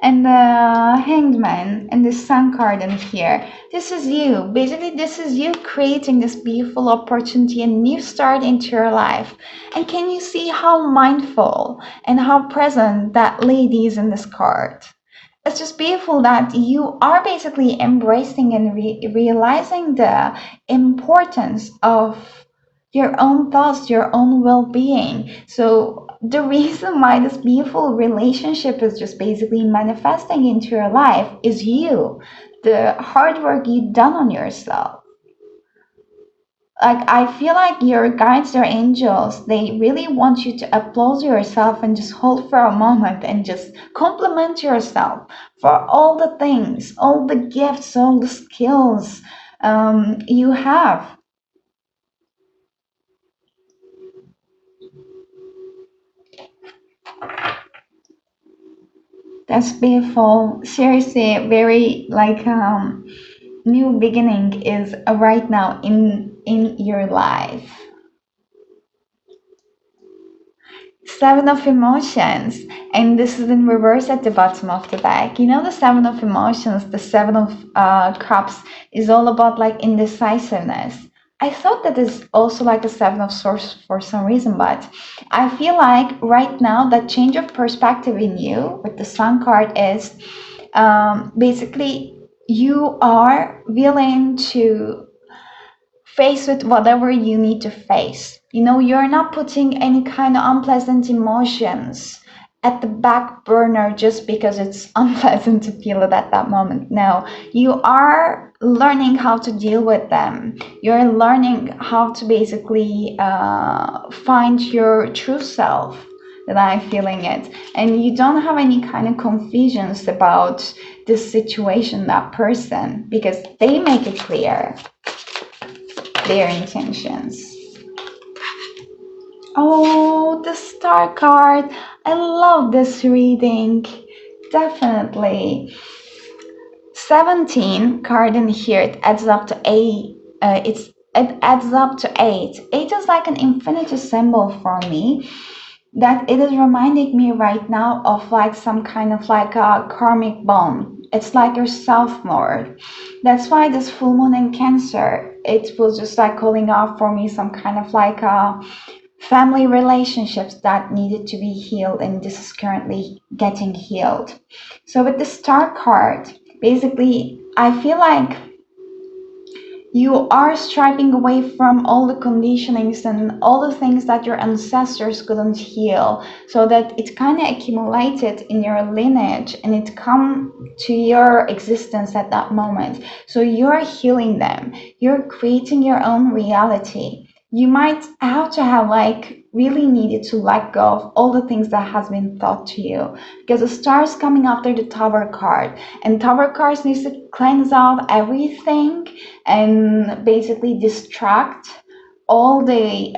and the Hanged Man and the Sun card in here. This is you. Basically, this is you creating this beautiful opportunity and new start into your life. And can you see how mindful and how present that lady is in this card? It's just beautiful that you are basically embracing and realizing the importance of your own thoughts, your own well-being. So the reason why this beautiful relationship is just basically manifesting into your life is you, the hard work you've done on yourself. Like, I feel like your guides, your angels, they really want you to applaud yourself and just hold for a moment and just compliment yourself for all the things, all the gifts, all the skills you have. That's beautiful. Seriously, very like new beginning is right now in your life. Seven of emotions, and this is in reverse at the bottom of the deck. You know, the seven of emotions, the seven of cups is all about like indecisiveness. I thought that is also like a seven of swords for some reason, but I feel like right now that change of perspective in you with the sun card is basically you are willing to face with whatever you need to face. You know, you're not putting any kind of unpleasant emotions at the back burner just because it's unpleasant to feel it at that moment. No, you are learning how to deal with them. You're learning how to basically find your true self. That I'm feeling it, and you don't have any kind of confusions about this situation, that person, because they make it clear their intentions. Oh, the star card. I love this reading. Definitely. 17 card in here, it adds up to 8. It adds up to 8. 8 is like an infinity symbol for me, that it is reminding me right now of like some kind of like a karmic bond. It's like your self-lord. That's why this full moon in Cancer, it was just like calling out for me some kind of like a family relationships that needed to be healed, and this is currently getting healed. So with the star card, basically I feel like you are striping away from all the conditionings and all the things that your ancestors couldn't heal, so that it kind of accumulated in your lineage and it come to your existence at that moment. So you're healing them, you're creating your own reality. You might have to have like really needed to let go of all the things that has been taught to you, because the star is coming after the Tower card, and Tower cards needs to cleanse out everything and basically distract all the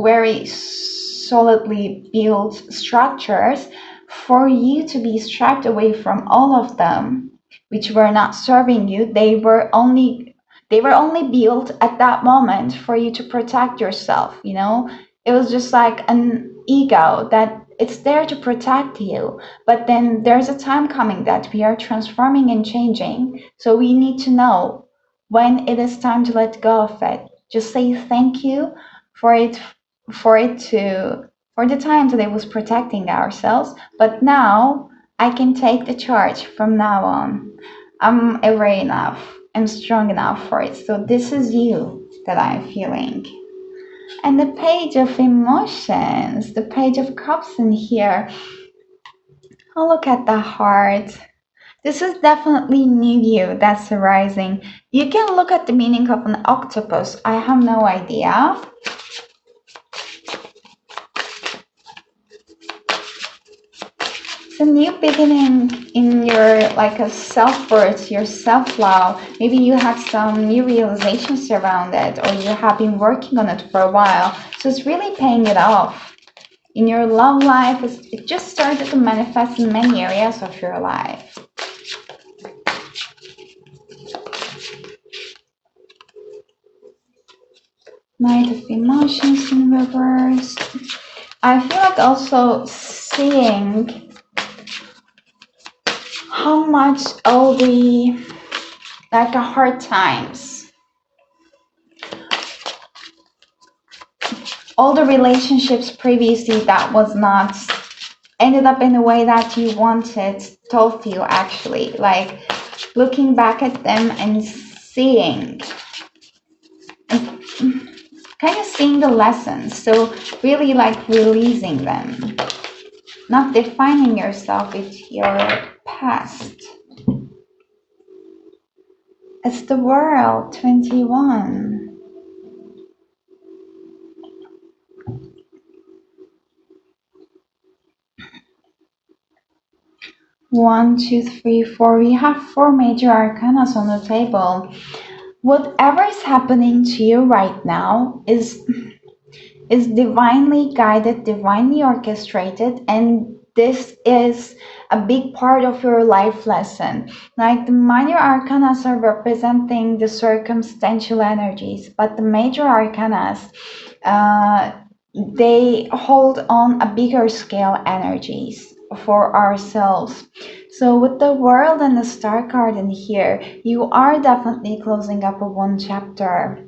very solidly built structures for you to be stripped away from all of them which were not serving you. They were only built at that moment for you to protect yourself, you know. It was just like an ego that it's there to protect you, but then there's a time coming that we are transforming and changing, so we need to know when it is time to let go of it. Just say thank you for it, for the time that it was protecting ourselves, but now I can take the charge from now on. I'm aware enough. I'm strong enough for it. So this is you that I'm feeling. And the page of emotions, the page of cups in here. Oh, look at the heart. This is definitely new you that's arising. You can look at the meaning of an octopus. I have no idea. It's a new beginning in your like a self-worth, your self-love. Maybe you had some new realizations around it, or you have been working on it for a while. So it's really paying it off. In your love life, it just started to manifest in many areas of your life. Knight of Emotions in reverse. I feel like also seeing how much all the like hard times, all the relationships previously that was not ended up in a way that you wanted told you actually, like looking back at them and seeing, kind of seeing the lessons, so really like releasing them, not defining yourself with your past. It's the world 21. 1, 2, 3, 4. We have 4 major arcanas on the table. Whatever is happening to you right now is divinely guided, divinely orchestrated, and this is a big part of your life lesson. Like the minor arcanas are representing the circumstantial energies, but the major arcanas, they hold on a bigger scale energies for ourselves. So with the world and the star card in here, you are definitely closing up a one chapter.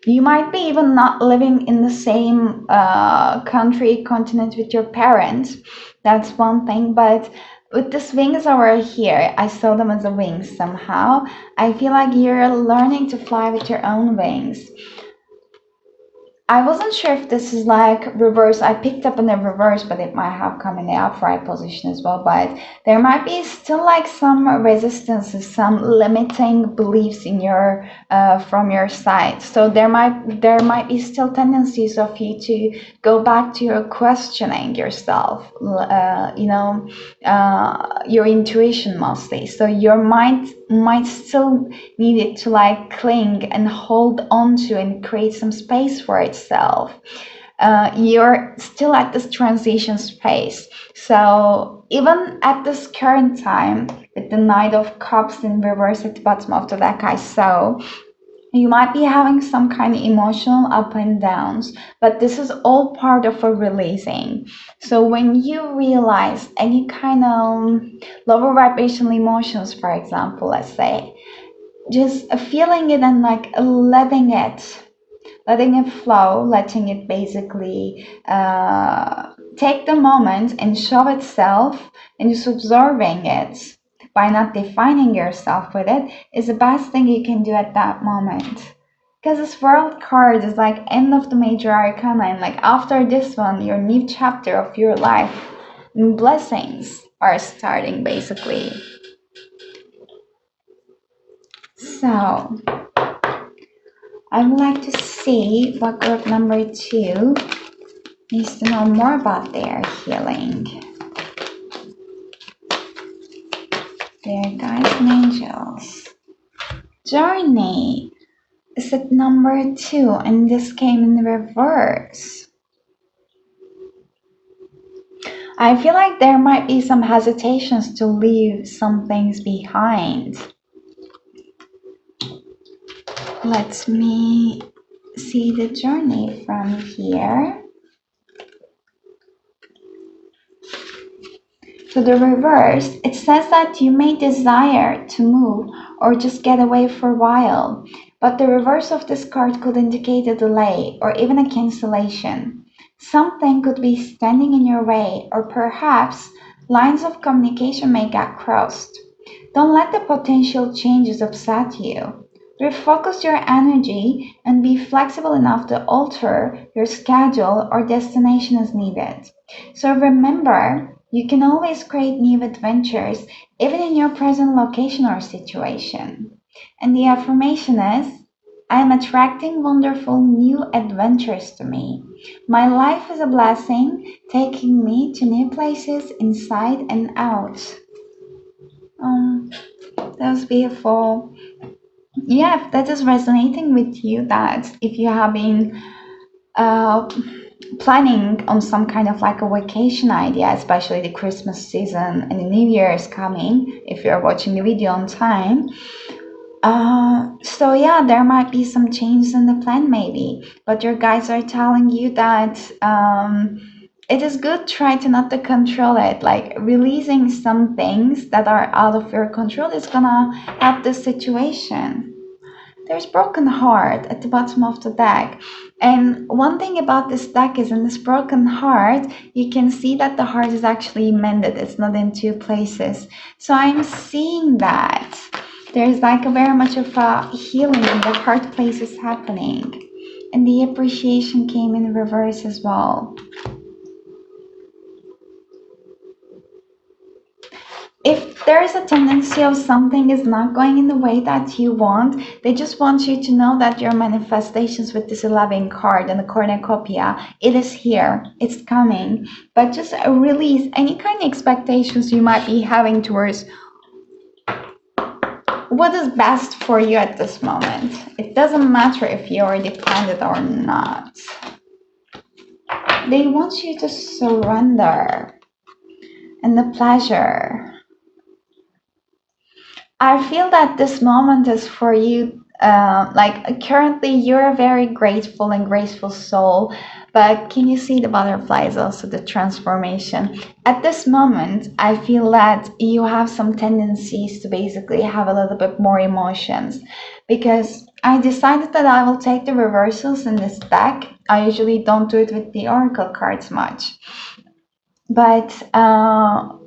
You might be even not living in the same country, continent with your parents. That's one thing. But with these wings over here, I saw them as a wings somehow. I feel like you're learning to fly with your own wings. I wasn't sure if this is like reverse. I picked up in the reverse, but it might have come in the upright position as well. But there might be still like some resistances, some limiting beliefs in your from your side. So there might be still tendencies of you to go back to your questioning yourself. Your intuition mostly. So your mind might still need it to like cling and hold on to and create some space for itself. You're still at this transition space. So even at this current time, with the Knight of Cups in reverse at the bottom of the deck, I saw you might be having some kind of emotional up and downs, but this is all part of a releasing. So when you realize any kind of lower vibrational emotions, for example, let's say, just feeling it and like letting it flow, letting it basically take the moment and show itself, and just observing it by not defining yourself with it is the best thing you can do at that moment. Because this world card is like end of the major arcana, and like after this one, your new chapter of your life, and blessings are starting basically. So I would like to see what group number 2 needs to know more about their healing, their guides and angels. Journey is at number 2, and this came in reverse. I feel like there might be some hesitations to leave some things behind. Let me see the journey from here. To the reverse, it says that you may desire to move or just get away for a while, but the reverse of this card could indicate a delay or even a cancellation. Something could be standing in your way, or perhaps lines of communication may get crossed. Don't let the potential changes upset you. Refocus your energy and be flexible enough to alter your schedule or destination as needed. So remember, you can always create new adventures, even in your present location or situation. And the affirmation is, I am attracting wonderful new adventures to me. My life is a blessing, taking me to new places inside and out. That was beautiful. Yeah, if that is resonating with you, that if you have been planning on some kind of like a vacation idea, especially the Christmas season and the New Year is coming, if you're watching the video on time. So yeah, there might be some changes in the plan maybe, but your guides are telling you that it is good try to not to control it, like releasing some things that are out of your control is gonna help the situation. There's broken heart at the bottom of the deck. And one thing about this deck is in this broken heart, you can see that the heart is actually mended. It's not in two places. So I'm seeing that there's like a very much of a healing in the heart places happening. And the appreciation came in reverse as well. If there is a tendency of something is not going in the way that you want, they just want you to know that your manifestations with this 11 card and the cornucopia, it is here, it's coming. But just release any kind of expectations you might be having towards what is best for you at this moment. It doesn't matter if you already planned it or not. They want you to surrender and the pleasure. I feel that this moment is for you. Like currently, you're a very grateful and graceful soul, but can you see the butterflies? Also, the transformation. At this moment, I feel that you have some tendencies to basically have a little bit more emotions, because I decided that I will take the reversals in this deck. I usually don't do it with the oracle cards much, but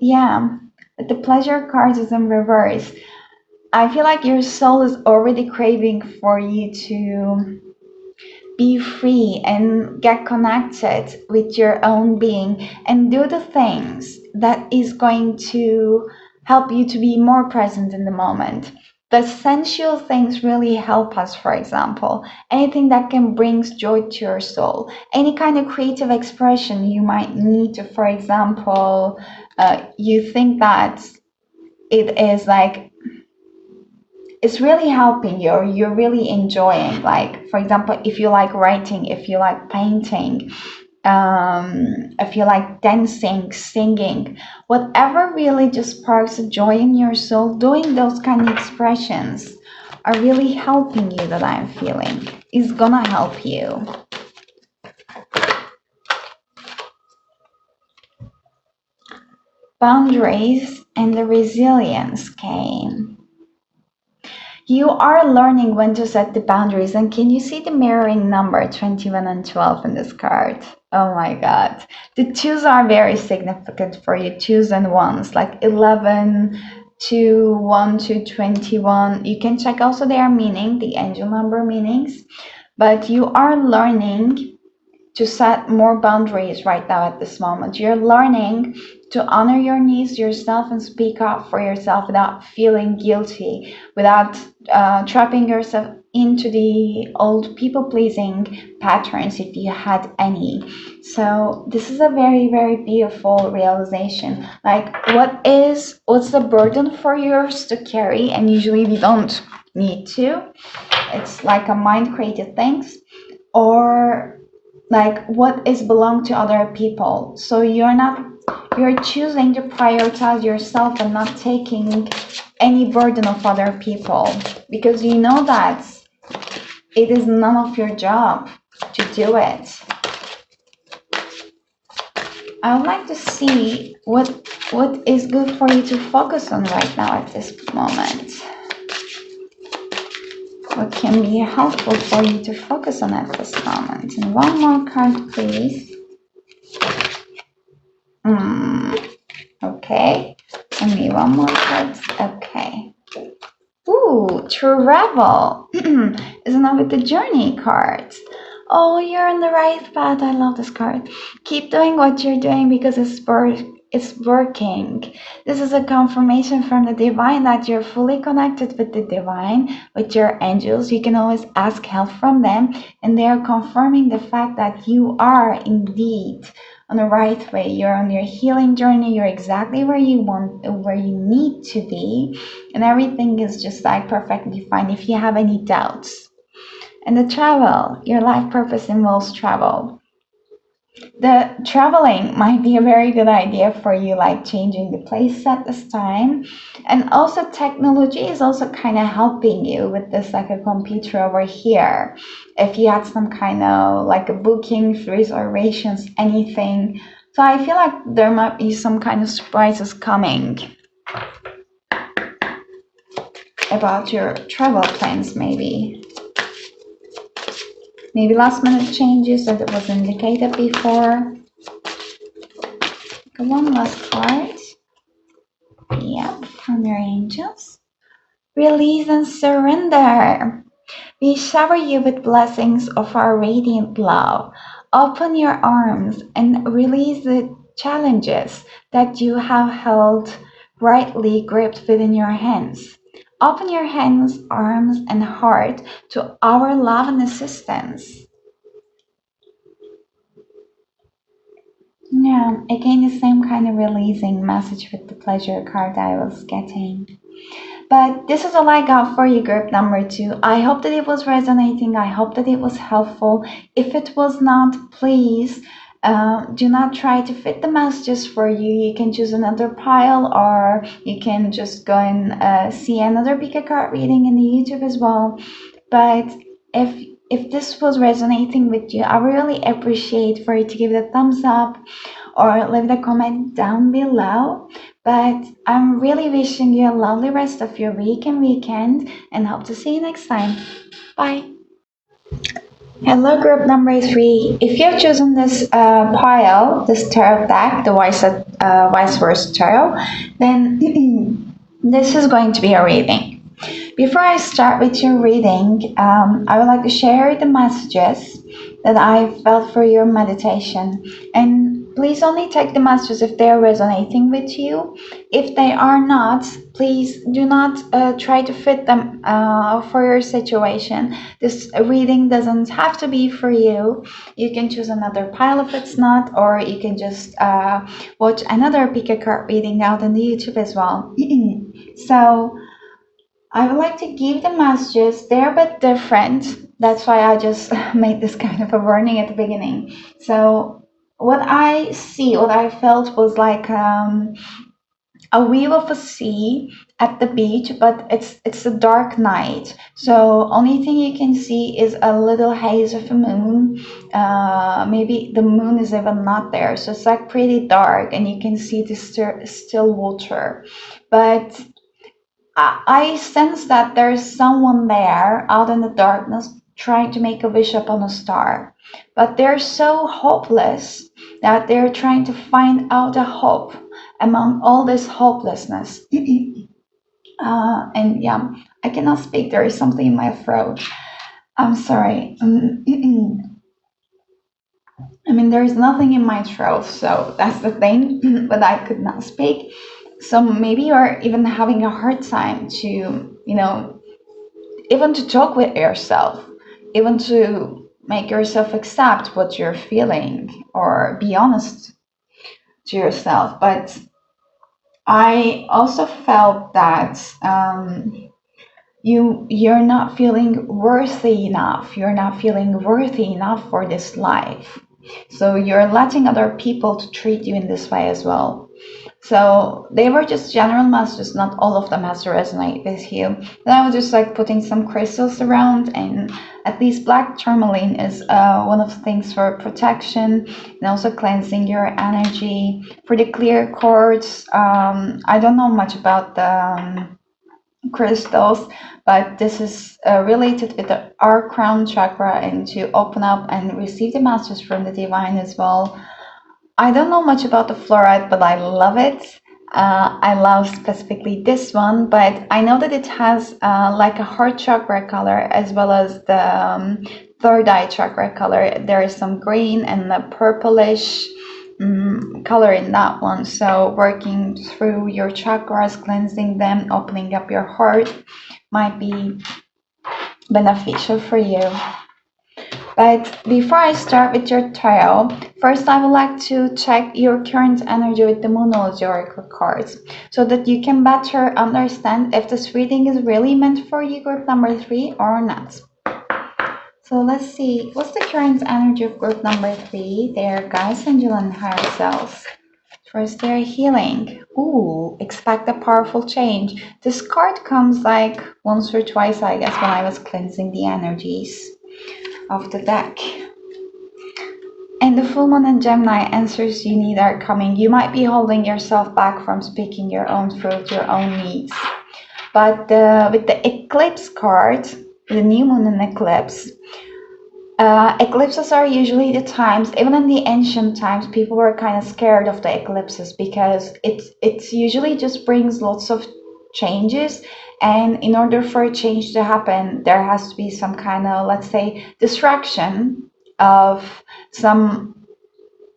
yeah, the pleasure cards is in reverse. I feel like your soul is already craving for you to be free and get connected with your own being and do the things that is going to help you to be more present in the moment. The sensual things really help us, for example, anything that can bring joy to your soul, any kind of creative expression you might need to, for example, you think that it is like it's really helping you or you're really enjoying, like for example, if you like writing, if you like painting, if you like dancing, singing, whatever really just sparks a joy in your soul, doing those kind of expressions are really helping you, that I'm feeling is gonna help you. Boundaries and the resilience came. You are learning when to set the boundaries. And can you see the mirroring number 21 and 12 in this card? Oh my God. The twos are very significant for you. Twos and ones, like 11 to 1 to 21. You can check also their meaning, the angel number meanings. But you are learning to set more boundaries right now at this moment. You're learning to honor your needs yourself and speak up for yourself without feeling guilty, without trapping yourself into the old people-pleasing patterns if you had any. So this is a very, very beautiful realization. Like what's the burden for yours to carry? And usually we don't need to. It's like a mind-created things, or like what is belong to other people. So you're choosing to prioritize yourself and not taking any burden of other people, because you know that it is none of your job to do it. I would like to see what is good for you to focus on right now at this moment. What can be helpful for you to focus on at this moment? And one more card, please. Okay. And me one more card. Okay. Ooh, travel. Isn't that with the journey cards? Oh, you're on the right path. I love this card. Keep doing what you're doing because it's working. This is a confirmation from the divine that you're fully connected with the divine, with your angels. You can always ask help from them, and they are confirming the fact that you are indeed on the right way. You're on your healing journey. You're exactly where you need to be, and everything is just like perfectly fine if you have any doubts. And the travel, your life purpose involves travel. The traveling might be a very good idea for you, like changing the place at this time. And also technology is also kind of helping you with this, like a computer over here. If you had some kind of like a bookings, reservations, anything So I feel like there might be some kind of surprises coming about your travel plans, maybe. Maybe last minute changes that it was indicated before. One last card. Yep, from your angels. Release and surrender. We shower you with blessings of our radiant love. Open your arms and release the challenges that you have held rightly gripped within your hands. Open your hands, arms, and heart to our love and assistance. Yeah, again, the same kind of releasing message with the pleasure card I was getting. But this is all I got for you, group number 2. I hope that it was resonating. I hope that it was helpful. If it was not, please do not try to fit the messages for you. You can choose another pile, or you can just go and see another pick card reading in the YouTube as well. But if this was resonating with you, I really appreciate for you to give it a thumbs up or leave a comment down below. But I'm really wishing you a lovely rest of your week and weekend, and hope to see you next time. Bye. Hello, group number 3. If you have chosen this pile, this tarot deck, the Vice Versa Tarot, then this is going to be a reading. Before I start with your reading, I would like to share the messages that I felt for your meditation. And please only take the messages if they are resonating with you. If they are not, please do not try to fit them for your situation. This reading doesn't have to be for you. You can choose another pile if it's not, or you can just watch another pick a card reading out on the YouTube as well. So I would like to give the messages. They're a bit different. That's why I just made this kind of a warning at the beginning. So what I felt was like a wave of a sea at the beach, but it's a dark night. So only thing you can see is a little haze of a moon. Maybe the moon is even not there. So it's like pretty dark, and you can see the still water. But I sense that there's someone there out in the darkness trying to make a wish upon a star. But they're so hopeless that they're trying to find out a hope among all this hopelessness. And yeah, I cannot speak. There is something in my throat. I'm sorry. I mean, there is nothing in my throat, so that's the thing, but I could not speak. So maybe you're even having a hard time to, even to talk with yourself, even to make yourself accept what you're feeling or be honest to yourself. But I also felt that you're not feeling worthy enough. You're not feeling worthy enough for this life. So you're letting other people to treat you in this way as well. So they were just general messages, not all of them has to resonate with you. Then I was just like putting some crystals around, and at least black tourmaline is one of the things for protection and also cleansing your energy. For the clear quartz, I don't know much about the crystals, but this is related with our crown chakra, and to open up and receive the messages from the divine as well. I don't know much about the fluorite, but I love it. I love specifically this one, but I know that it has like a heart chakra color as well as the third eye chakra color. There is some green and the purplish color in that one. So working through your chakras, cleansing them, opening up your heart might be beneficial for you. But before I start with your tarot, first I would like to check your current energy with the Moonology Oracle cards, so that you can better understand if this reading is really meant for you, group number 3, or not. So let's see, what's the current energy of group number 3, their guides, angel, and higher selves? First, their healing. Ooh, expect a powerful change. This card comes like once or twice, I guess, when I was cleansing the energies of the deck. And the full moon in Gemini, answers you need are coming. You might be holding yourself back from speaking your own truth, your own needs. But with the eclipse card, the new moon and eclipse, eclipses are usually the times, even in the ancient times, people were kind of scared of the eclipses because it's usually just brings lots of changes. And in order for a change to happen, there has to be some kind of, let's say, distraction of some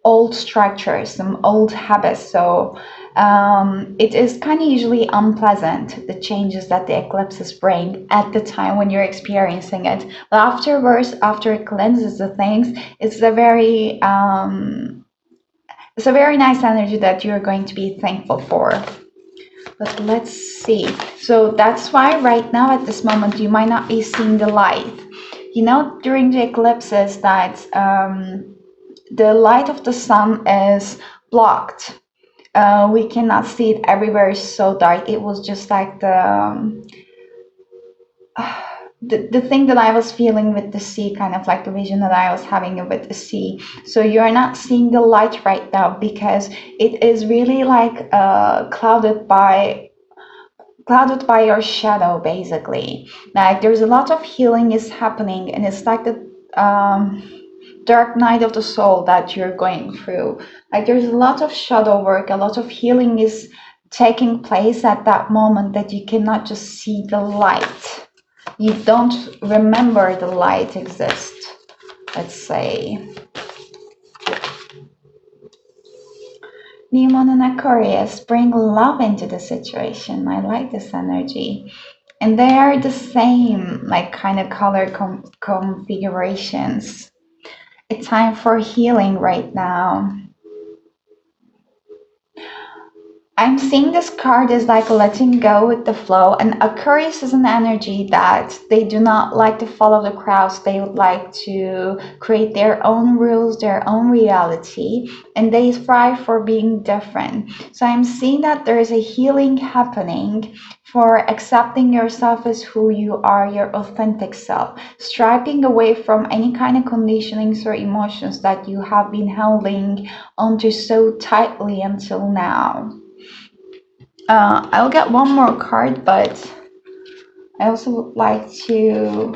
old structures, some old habits. So it is kind of usually unpleasant, the changes that the eclipses bring at the time when you're experiencing it. But afterwards, after it cleanses the things, it's a very nice energy that you're going to be thankful for. But let's see. So that's why right now at this moment you might not be seeing the light. You know, during the eclipses that the light of the sun is blocked. We cannot see it everywhere. It's so dark. It was just like the thing that I was feeling with the sea, kind of like the vision that I was having with the sea. So you're not seeing the light right now because it is really like clouded by your shadow, basically. Like there's a lot of healing is happening, and it's like the dark night of the soul that you're going through. Like there's a lot of shadow work, a lot of healing is taking place at that moment, that you cannot just see the light. You don't remember the light exists, let's say. New Moon and Aquarius bring love into the situation. I like this energy. And they are the same, like kind of color configurations. A time for healing right now. I'm seeing this card is like letting go with the flow, and Aquarius is an energy that they do not like to follow the crowds. They would like to create their own rules, their own reality, and they thrive for being different. So I'm seeing that there is a healing happening for accepting yourself as who you are, your authentic self, striping away from any kind of conditionings or emotions that you have been holding onto so tightly until now. I'll get one more card, but I also would like to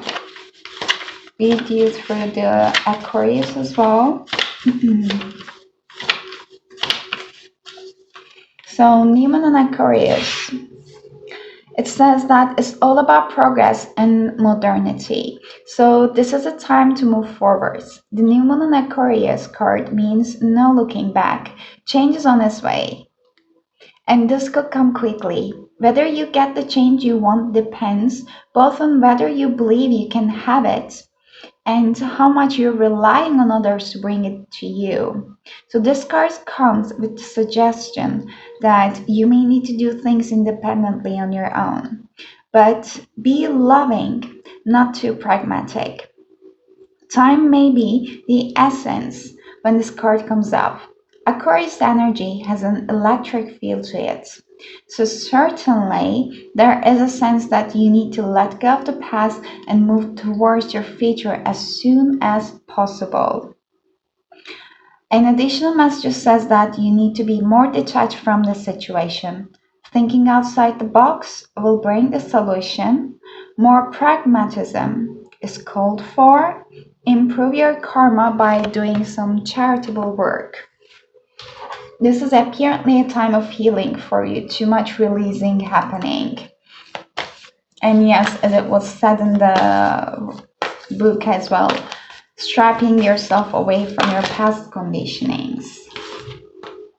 read you through the Aquarius as well. So, New Moon and Aquarius. It says that it's all about progress and modernity. So this is a time to move forward. The New Moon and Aquarius card means no looking back. Change is on its way. And this could come quickly. Whether you get the change you want depends both on whether you believe you can have it and how much you're relying on others to bring it to you. So this card comes with the suggestion that you may need to do things independently on your own, but be loving, not too pragmatic. Time may be the essence when this card comes up. Aquarius energy has an electric feel to it. So certainly there is a sense that you need to let go of the past and move towards your future as soon as possible. An additional message says that you need to be more detached from the situation. Thinking outside the box will bring the solution. More pragmatism is called for. Improve your karma by doing some charitable work. This is apparently a time of healing for you, too much releasing happening. And yes, as it was said in the book as well, stripping yourself away from your past conditionings.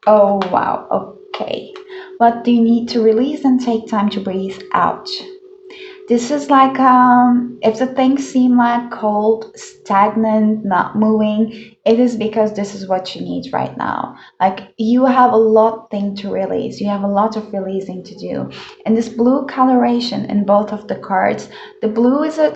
Oh wow, okay. What do you need to release and take time to breathe out? This is like if the things seem like cold, stagnant, not moving, it is because this is what you need right now. Like you have a lot thing to release. You have a lot of releasing to do. And this blue coloration in both of the cards, the blue is a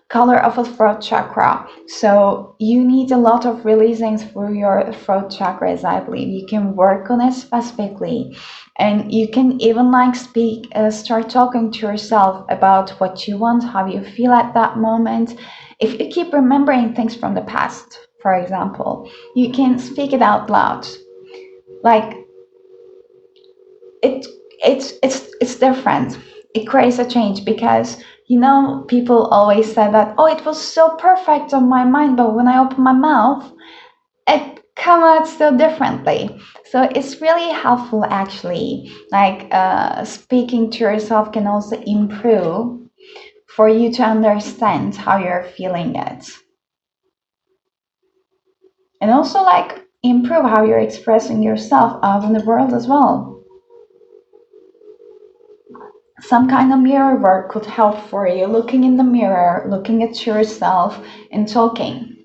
color of a throat chakra. So you need a lot of releasing through your throat chakras, I believe. You can work on it specifically. And you can even like start talking to yourself about what you want, how you feel at that moment. If you keep remembering things from the past, for example, you can speak it out loud. Like it it's different. It creates a change because people always say that, oh, it was so perfect on my mind, but when I open my mouth it comes out so differently. So it's really helpful actually, like speaking to yourself can also improve for you to understand how you're feeling it, and also like improve how you're expressing yourself out in the world as well. Some kind of mirror work could help for you, looking in the mirror, looking at yourself and talking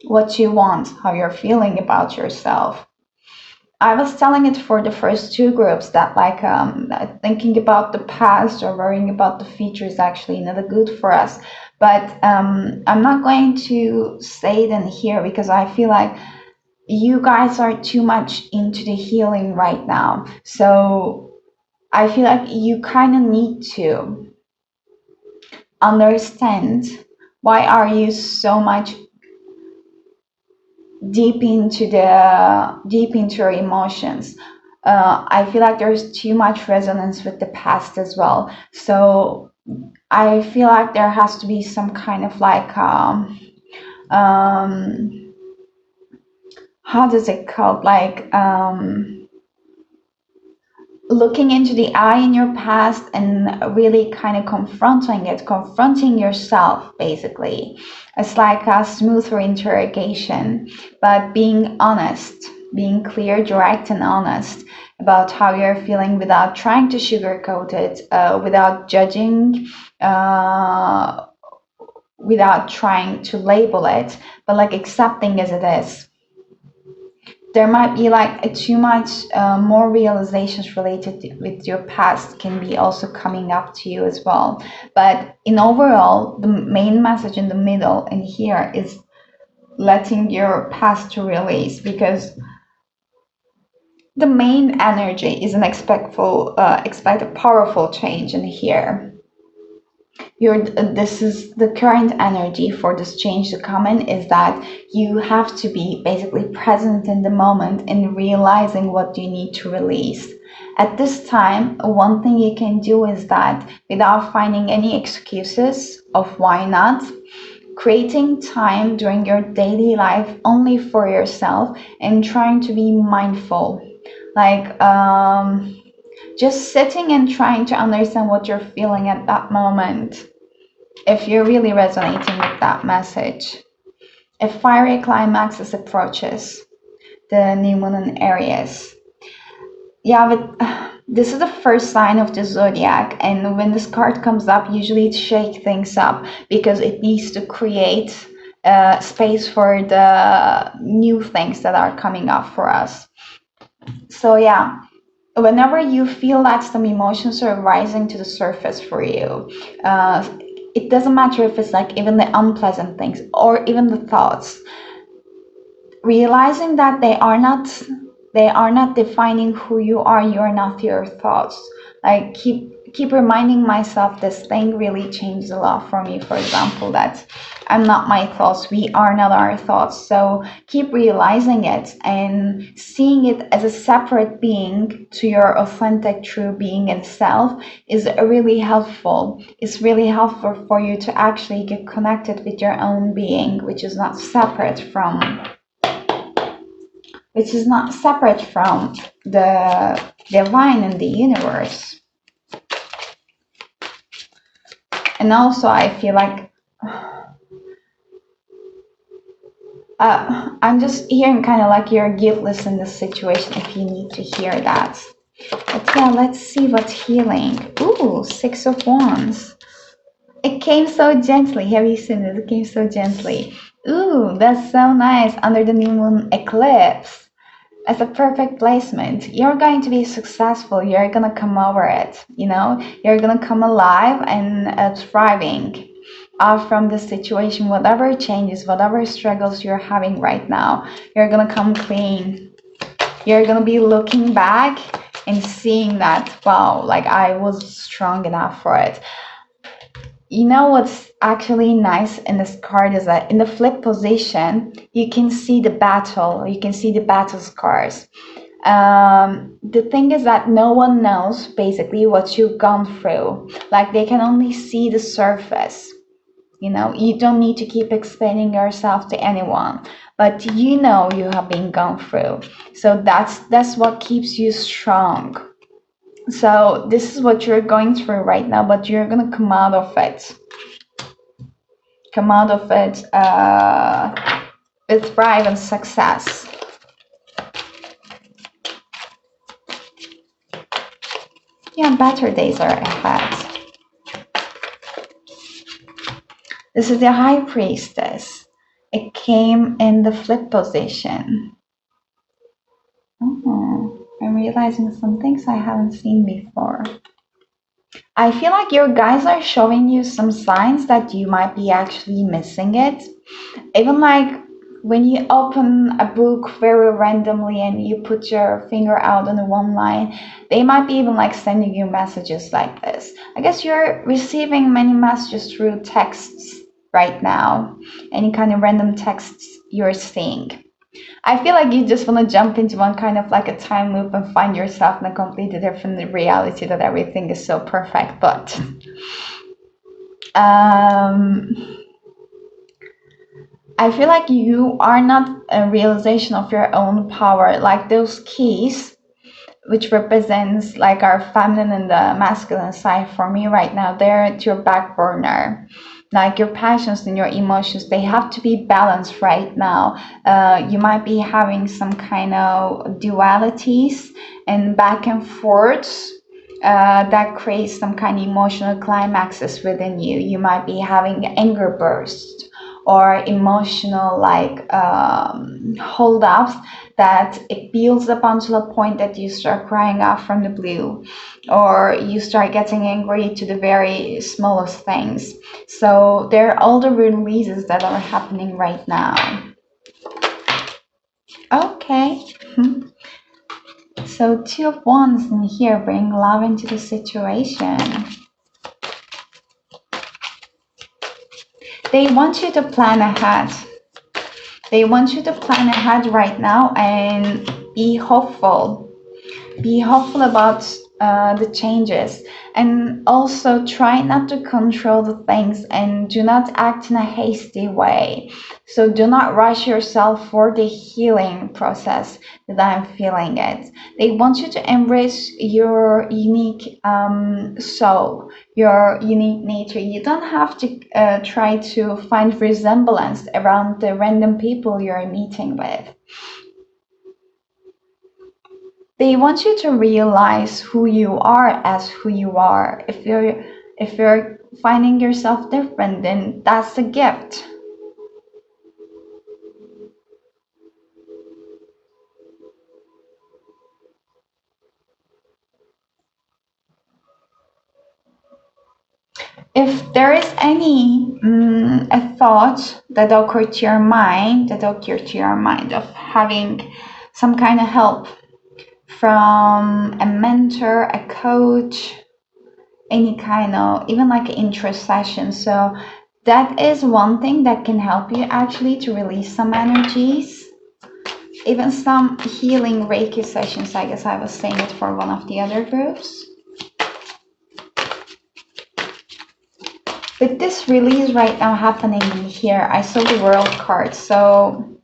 what you want, how you're feeling about yourself. I was telling it for the first two groups that like thinking about the past or worrying about the future is actually not good for us. But I'm not going to say it in here because I feel like you guys are too much into the healing right now. So I feel like you kind of need to understand why are you so much deep into your emotions. I feel like there's too much resonance with the past as well. So I feel like there has to be some kind of like how does it called, like looking into the eye in your past and really kind of confronting yourself basically. It's like a smoother interrogation, but being honest, being clear, direct, and honest about how you're feeling without trying to sugarcoat it, without judging, without trying to label it, but like accepting as it is. There might be like too much more realizations related with your past can be also coming up to you as well. But in overall, the main message in the middle and here is letting your past to release, because the main energy is an expect a powerful change in here. This is the current energy for this change to come in, is that you have to be basically present in the moment and realizing what you need to release at this time. One thing you can do is that, without finding any excuses of why not, creating time during your daily life only for yourself and trying to be mindful, like just sitting and trying to understand what you're feeling at that moment. If you're really resonating with that message, if fiery climaxes approaches the new moon in Aries, yeah, but this is the first sign of the zodiac, and when this card comes up, usually it shakes things up because it needs to create space for the new things that are coming up for us. So yeah, whenever you feel that some emotions are rising to the surface for you, it doesn't matter if it's like even the unpleasant things or even the thoughts, realizing that they are not defining who you are. You are not your thoughts. Like keep reminding myself this thing really changed a lot for me. For example, that I'm not my thoughts. We are not our thoughts. So keep realizing it and seeing it as a separate being to your authentic true being and self is really helpful. It's really helpful for you to actually get connected with your own being, which is not separate from the divine and the universe. And also I feel like I'm just hearing kind of like you're guiltless in this situation if you need to hear that. But yeah, let's see what healing. Ooh, Six of Wands. It came so gently. Have you seen it? It came so gently. Ooh, that's so nice. Under the new moon eclipse. As a perfect placement. You're going to be successful. You're going to come over it. You're going to come alive and thriving. out from the situation, whatever changes, whatever struggles you're having right now, you're gonna come clean. You're gonna be looking back and seeing that, wow, like I was strong enough for it. You know what's actually nice in this card is that in the flip position, you can see the battle, you can see the battle scars. The thing is that no one knows basically what you've gone through. Like they can only see the surface. You know, you don't need to keep explaining yourself to anyone, but you know you have been gone through. So that's what keeps you strong. So this is what you're going through right now, but you're gonna come out of it. Come out of it with thrive and success. Yeah, better days are ahead. This is the High Priestess. It came in the flip position. Oh, I'm realizing some things I haven't seen before. I feel like your guys are showing you some signs that you might be actually missing it. Even like when you open a book very randomly and you put your finger out on the one line, they might be even like sending you messages like this. I guess you're receiving many messages through texts right now. Any kind of random texts you're seeing. I feel like you just want to jump into one kind of like a time loop and find yourself in a completely different reality that everything is so perfect. But I feel like you are not a realization of your own power. Like those keys, which represents like our feminine and the masculine side for me right now, they're at your back burner. Like your passions and your emotions, they have to be balanced right now. You might be having some kind of dualities and back and forths that creates some kind of emotional climaxes within you. You might be having anger bursts or emotional like hold-ups that it builds up until a point that you start crying out from the blue, or you start getting angry to the very smallest things. So there are all the releases that are happening right now. Okay. So Two of Wands in here bring love into the situation. They want you to plan ahead. They want you to plan ahead right now and be hopeful. Be hopeful about the changes, and also try not to control the things and do not act in a hasty way. So do not rush yourself for the healing process that I'm feeling it. They want you to embrace your unique soul, your unique nature. You don't have to try to find resemblance around the random people you're meeting with. They want you to realize who you are as who you are. If you're finding yourself different, then that's a gift. If there is any a thought that occurred to your mind, of having some kind of help from a mentor, a coach, any kind of, even like an intercession. So that is one thing that can help you actually to release some energies. Even some healing Reiki sessions, I guess I was saying it for one of the other groups. With this release right now happening here, I saw the World card. So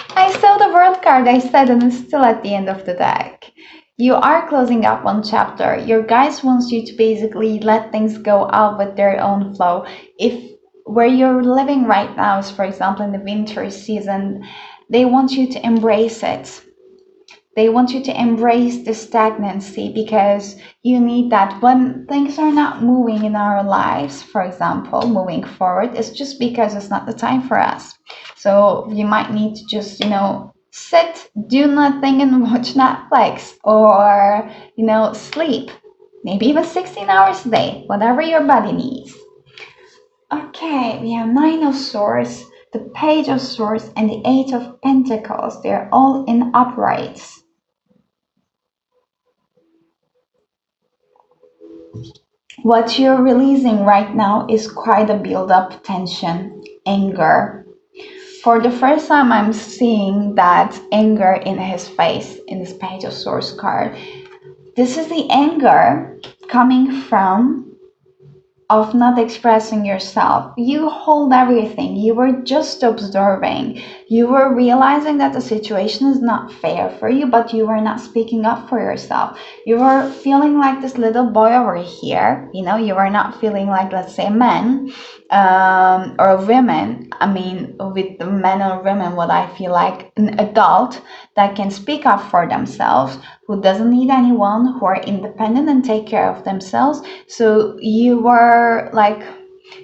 I saw the World card, I said, and it's still at the end of the deck. You are closing up one chapter. Your guides wants you to basically let things go out with their own flow. If where you're living right now is, for example, in the winter season, they want you to embrace it. They want you to embrace the stagnancy, because you need that when things are not moving in our lives, for example, moving forward, it's just because it's not the time for us. So you might need to just, sit, do nothing and watch Netflix, or, sleep. Maybe even 16 hours a day, whatever your body needs. Okay, we have Nine of Swords, the Page of Swords, and the Eight of Pentacles. They're all in uprights. What you're releasing right now is quite a build-up tension, anger. For the first time, I'm seeing that anger in his face in this Page of Swords card. This is the anger coming from of not expressing yourself. You hold everything. You were just observing. You were realizing that the situation is not fair for you, but you were not speaking up for yourself. You were feeling like this little boy over here. You know, you were not feeling like, let's say, men or women. I mean, with the men or women, what I feel like an adult that can speak up for themselves, who doesn't need anyone, who are independent and take care of themselves. So you were like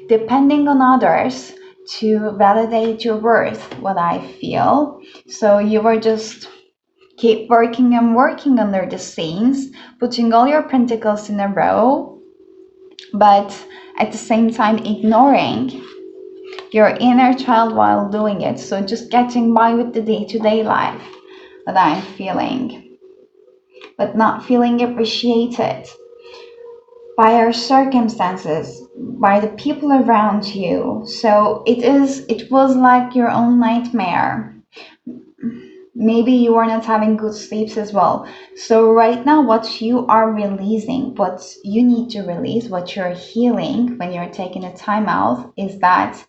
depending on others to validate your worth, what I feel. So you were just keep working and working under the scenes, putting all your pentacles in a row, but at the same time ignoring your inner child while doing it. So just getting by with the day-to-day life that I'm feeling, but not feeling appreciated by your circumstances, by the people around you. So it was like your own nightmare. Maybe you are not having good sleeps as well. So right now, what you are releasing, what you need to release, what you're healing when you're taking a time out, is that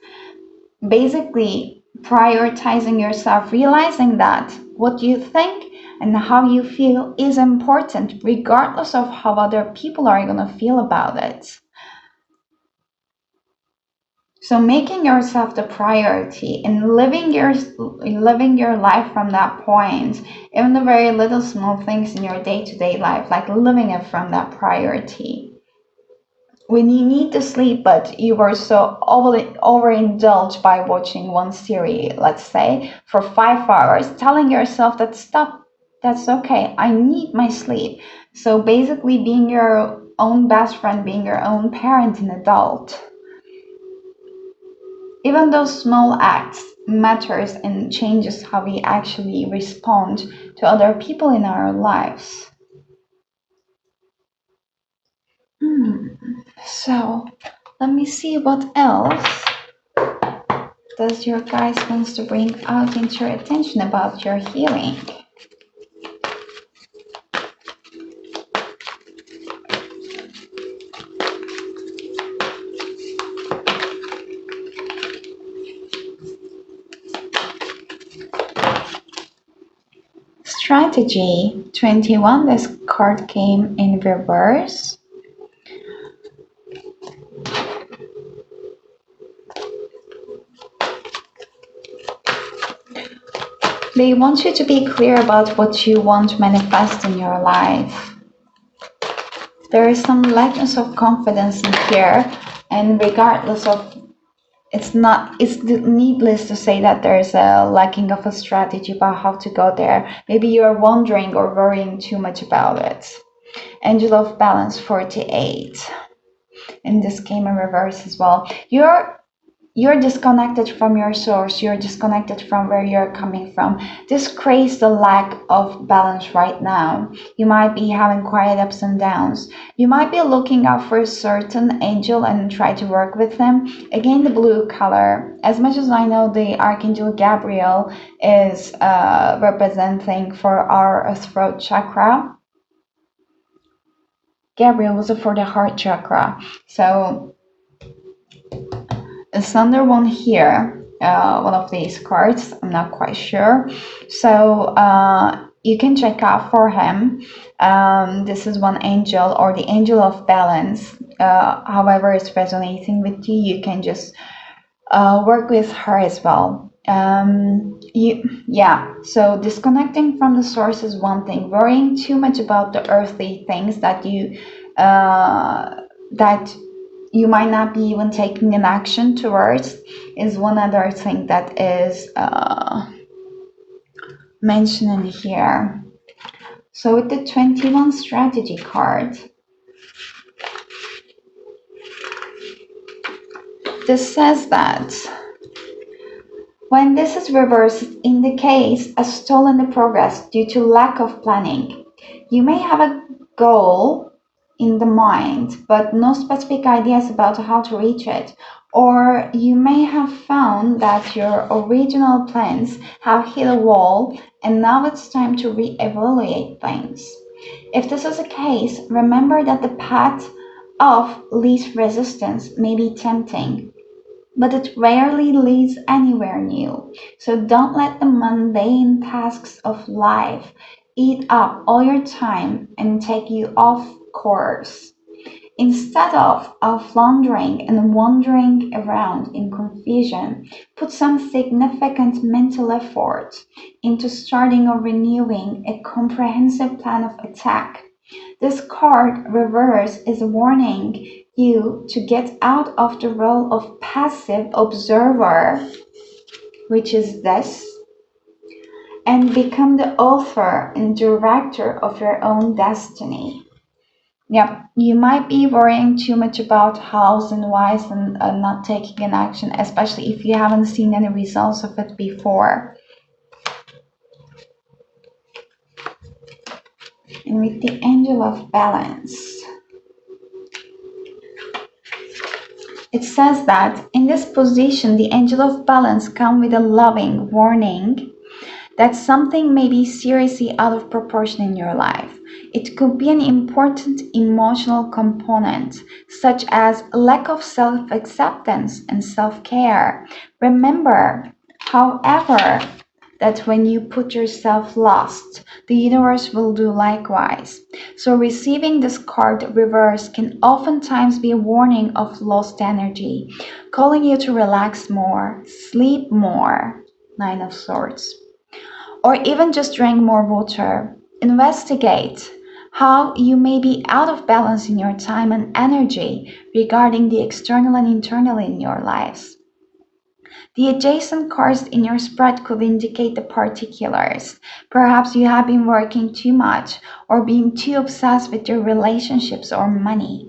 basically prioritizing yourself, realizing that what you think and how you feel is important, regardless of how other people are going to feel about it. So making yourself the priority and living your life from that point, even the very little small things in your day-to-day life, like living it from that priority. When you need to sleep, but you were so overindulged by watching one series, let's say, for 5 hours, telling yourself that stop, that's okay, I need my sleep. So basically being your own best friend, being your own parent and adult. Even those small acts matters and changes how we actually respond to other people in our lives. So let me see what else does your guys wants to bring out into your attention about your healing. Strategy 21, this card came in reverse. They want you to be clear about what you want to manifest in your life. There is some lackness of confidence in here, and regardless of, it's needless to say that there's a lacking of a strategy about how to go there. Maybe you're wondering or worrying too much about it. Angel of Balance 48. And this came in reverse as well. You're disconnected from your source. You're disconnected from where you're coming from. This creates the lack of balance right now. You might be having quiet ups and downs. You might be looking out for a certain angel and try to work with them. Again, the blue color. As much as I know, the Archangel Gabriel is representing for our throat chakra. Gabriel was for the heart chakra. So it's under one here, one of these cards, I'm not quite sure. So you can check out for him. This is one angel, or the angel of balance. However it's resonating with you, you can just work with her as well. So disconnecting from the source is one thing. Worrying too much about the earthly things that you might not be even taking an action towards is one other thing that is mentioned here. So with the 21 strategy card, This says that when this is reversed, it indicates a stall in the progress due to lack of planning. You may have a goal in the mind, but no specific ideas about how to reach it. Or you may have found that your original plans have hit a wall and now it's time to reevaluate things. If this is the case, remember that the path of least resistance may be tempting, but it rarely leads anywhere new. So don't let the mundane tasks of life eat up all your time and take you off course. Instead of floundering and wandering around in confusion, put some significant mental effort into starting or renewing a comprehensive plan of attack. This card reverse is warning you to get out of the role of passive observer, which is this, and become the author and director of your own destiny. Yep, you might be worrying too much about hows and whys and not taking an action, especially if you haven't seen any results of it before. And with the Angel of Balance, it says that in this position, the Angel of Balance comes with a loving warning that something may be seriously out of proportion in your life. It could be an important emotional component, such as lack of self-acceptance and self-care. Remember, however, that when you put yourself last, the universe will do likewise. So receiving this card reverse can oftentimes be a warning of lost energy, calling you to relax more, sleep more, Nine of Swords, or even just drink more water. Investigate how you may be out of balance in your time and energy regarding the external and internal in your lives. The adjacent cards in your spread could indicate the particulars. Perhaps you have been working too much or being too obsessed with your relationships or money.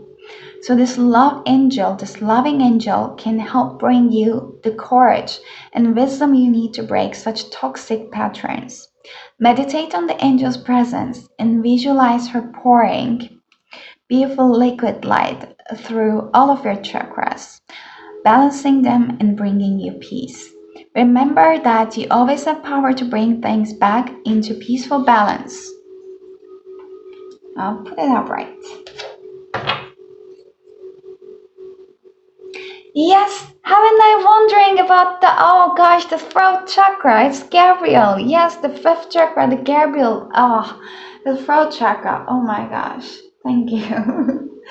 So this love angel, this loving angel can help bring you the courage and wisdom you need to break such toxic patterns. Meditate on the angel's presence and visualize her pouring beautiful liquid light through all of your chakras, balancing them and bringing you peace. Remember that you always have power to bring things back into peaceful balance. I'll put it upright. Yes, haven't I wondering about the, oh gosh, the throat chakra, it's Gabriel. Yes, the fifth chakra, the Gabriel, oh, the throat chakra, oh my gosh, thank you.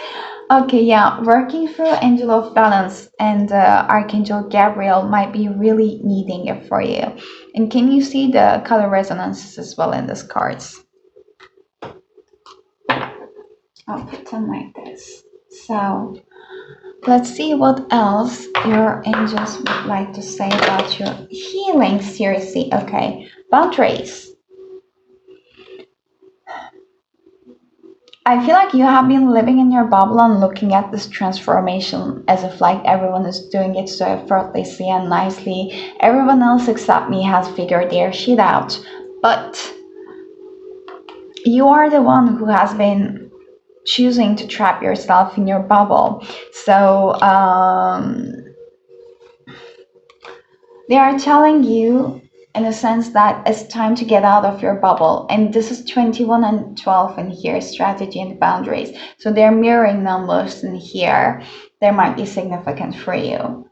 Okay, yeah, working through Angel of Balance and Archangel Gabriel might be really needing it for you. And can you see the color resonances as well in these cards? I'll put them like this. So let's see what else your angels would like to say about your healing. Seriously, okay. Boundaries. I feel like you have been living in your bubble and looking at this transformation as if like everyone is doing it so effortlessly and nicely. Everyone else except me has figured their shit out. But you are the one who has been choosing to trap yourself in your bubble. So they are telling you in a sense that it's time to get out of your bubble, and this is 21 and 12 in here, strategy and boundaries. So they're mirroring numbers in here. They might be significant for you.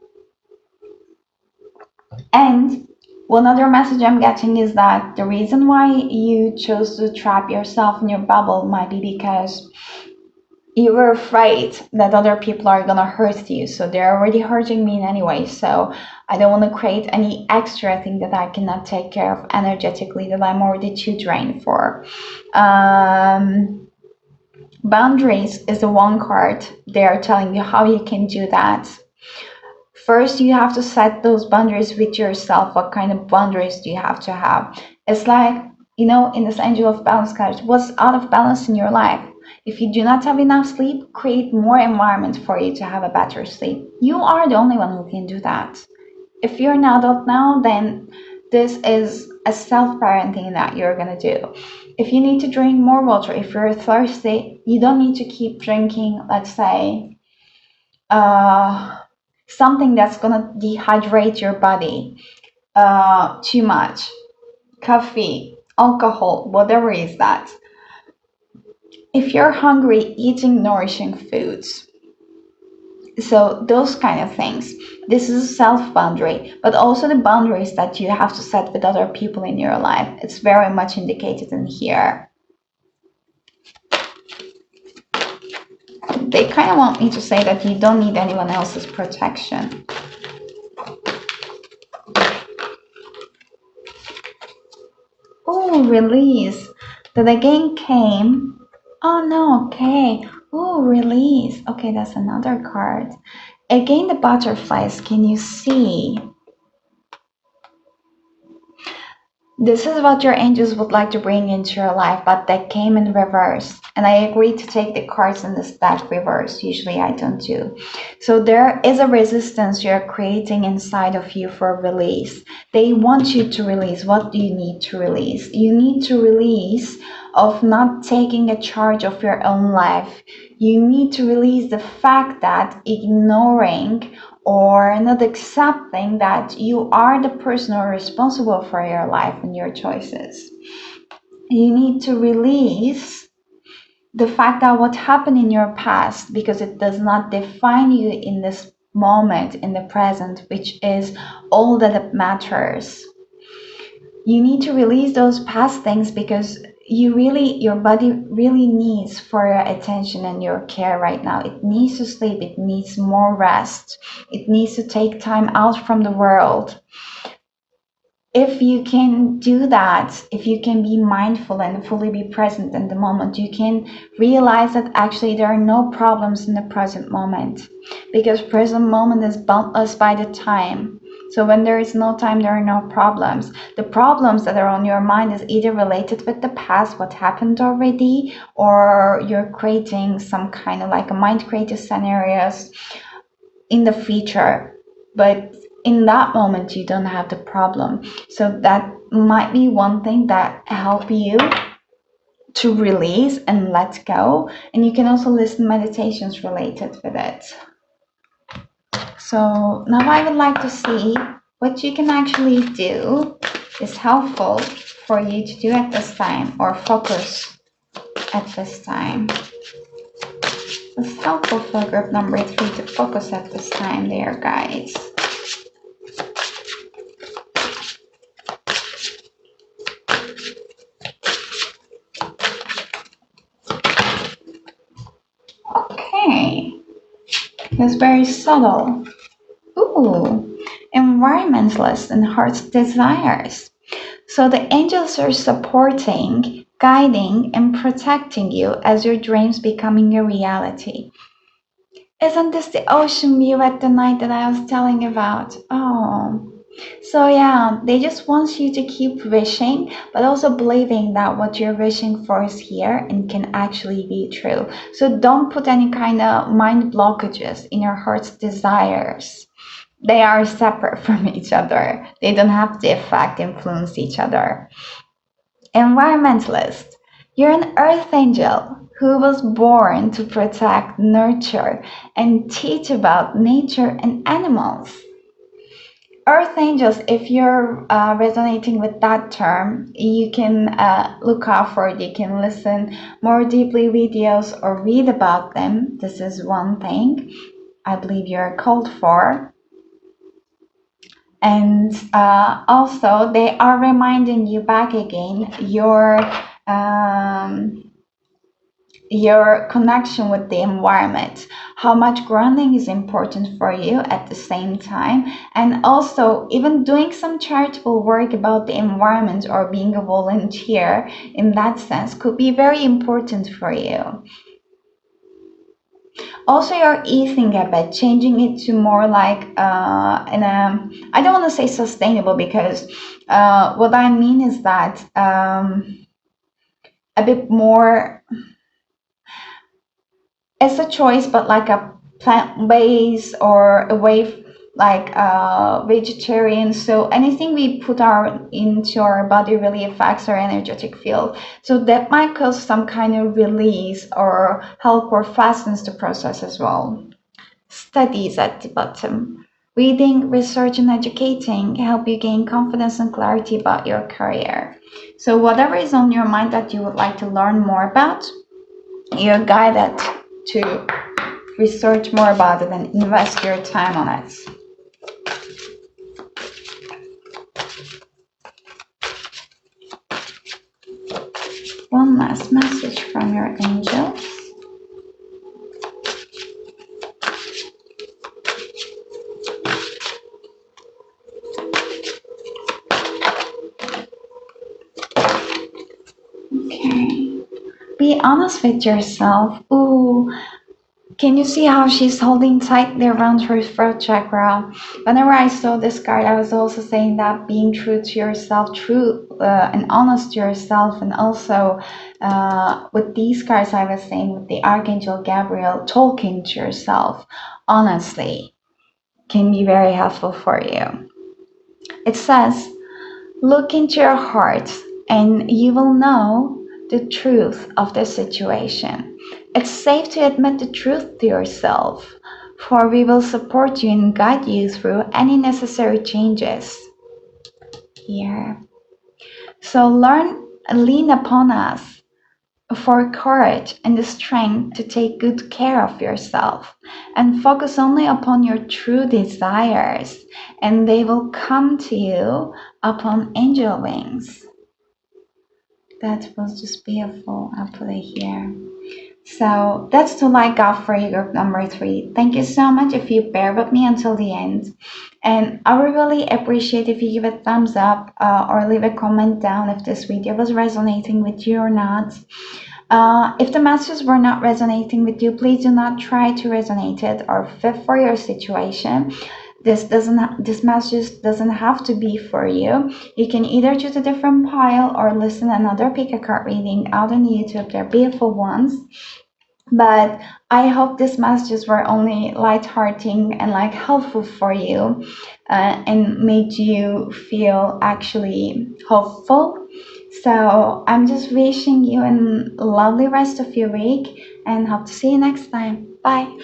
And one other message I'm getting is that the reason why you chose to trap yourself in your bubble might be because you were afraid that other people are gonna hurt you. So they're already hurting me in any way. So I don't want to create any extra thing that I cannot take care of energetically, that I'm already too drained for. Boundaries is the one card. They are telling you how you can do that. First, you have to set those boundaries with yourself. What kind of boundaries do you have to have? It's like, you know, in this Angel of Balance card, what's out of balance in your life? If you do not have enough sleep, create more environment for you to have a better sleep. You are the only one who can do that. If you're an adult now, then this is a self-parenting that you're gonna do. If you need to drink more water, if you're thirsty, you don't need to keep drinking, let's say, uh, something that's gonna dehydrate your body too much. Coffee, alcohol, whatever is that. If you're hungry, eating nourishing foods. So those kind of things. This is a self boundary, but also the boundaries that you have to set with other people in your life. It's very much indicated in here. They kind of want me to say that you don't need anyone else's protection. Oh, release. That again came. Oh no, okay. Oh, release. Okay, that's another card. Again, the butterflies. Can you see? This is what your angels would like to bring into your life, but they came in reverse. And I agreed to take the cards in the stack reverse. Usually I don't do. So there is a resistance you're creating inside of you for release. They want you to release. What do you need to release? You need to release of not taking a charge of your own life. You need to release the fact that ignoring or not accepting that you are the person who is responsible for your life and your choices. You need to release the fact that what happened in your past, because it does not define you in this moment, in the present, which is all that matters. You need to release those past things because your body really needs for your attention and your care right now. It needs to sleep, it needs more rest, it needs to take time out from the world. If you can do that, if you can be mindful and fully be present in the moment, you can realize that actually there are no problems in the present moment, because present moment is boundless by the time. So when there is no time, there are no problems. The problems that are on your mind is either related with the past, what happened already, or you're creating some kind of like a mind creative scenarios in the future. But in that moment, you don't have the problem. So that might be one thing that help you to release and let go. And you can also listen meditations related with it. So now I would like to see what you can actually do is helpful for you to do at this time, or focus at this time. It's helpful for group number 3 to focus at this time there, guys. Okay, it's very subtle. Ooh, environmentalist and heart's desires. So the angels are supporting, guiding, and protecting you as your dreams becoming a reality. Isn't this the ocean view at the night that I was telling about? Oh. So yeah, they just want you to keep wishing, but also believing that what you're wishing for is here and can actually be true. So don't put any kind of mind blockages in your heart's desires. They are separate from each other. They don't have to influence each other. Environmentalist. You're an earth angel who was born to protect, nurture, and teach about nature and animals. Earth angels, if you're resonating with that term, you can look out for it. You can listen more deeply videos or read about them. This is one thing I believe you're called for. And also they are reminding you back again your connection with the environment, how much grounding is important for you at the same time, and also even doing some charitable work about the environment or being a volunteer in that sense could be very important for you. Also, you're easing a bit, changing it to more like I don't want to say sustainable, because what I mean is that a bit more it's a choice, but like a plant-based or away like vegetarian. So anything we put our into our body really affects our energetic field. So that might cause some kind of release or help or fastens the process as well. Studies at the bottom. Reading, research, and educating help you gain confidence and clarity about your career. So whatever is on your mind that you would like to learn more about, you're guided to research more about it and invest your time on it. One last message from your angels. Okay. Be honest with yourself. Ooh, can you see how she's holding tightly around her throat chakra? Whenever I saw this card, I was also saying that being true to yourself, true and honest to yourself, and also with these cards, I was saying with the Archangel Gabriel, talking to yourself honestly can be very helpful for you. It says, look into your heart and you will know the truth of the situation. It's safe to admit the truth to yourself, for we will support you and guide you through any necessary changes. Here. So lean upon us for courage and the strength to take good care of yourself and focus only upon your true desires, and they will come to you upon angel wings. That was just beautiful. I'll put it here. So that's the light got for you, group number 3. Thank you so much if you bear with me until the end. And I would really appreciate if you give a thumbs up or leave a comment down if this video was resonating with you or not. If the messages were not resonating with you, please do not try to resonate it or fit for your situation. This message doesn't have to be for you. You can either choose a different pile or listen another pick a card reading out on YouTube. They're beautiful ones. But I hope these messages were only light-hearting and like helpful for you and made you feel actually hopeful. So I'm just wishing you a lovely rest of your week and hope to see you next time. Bye.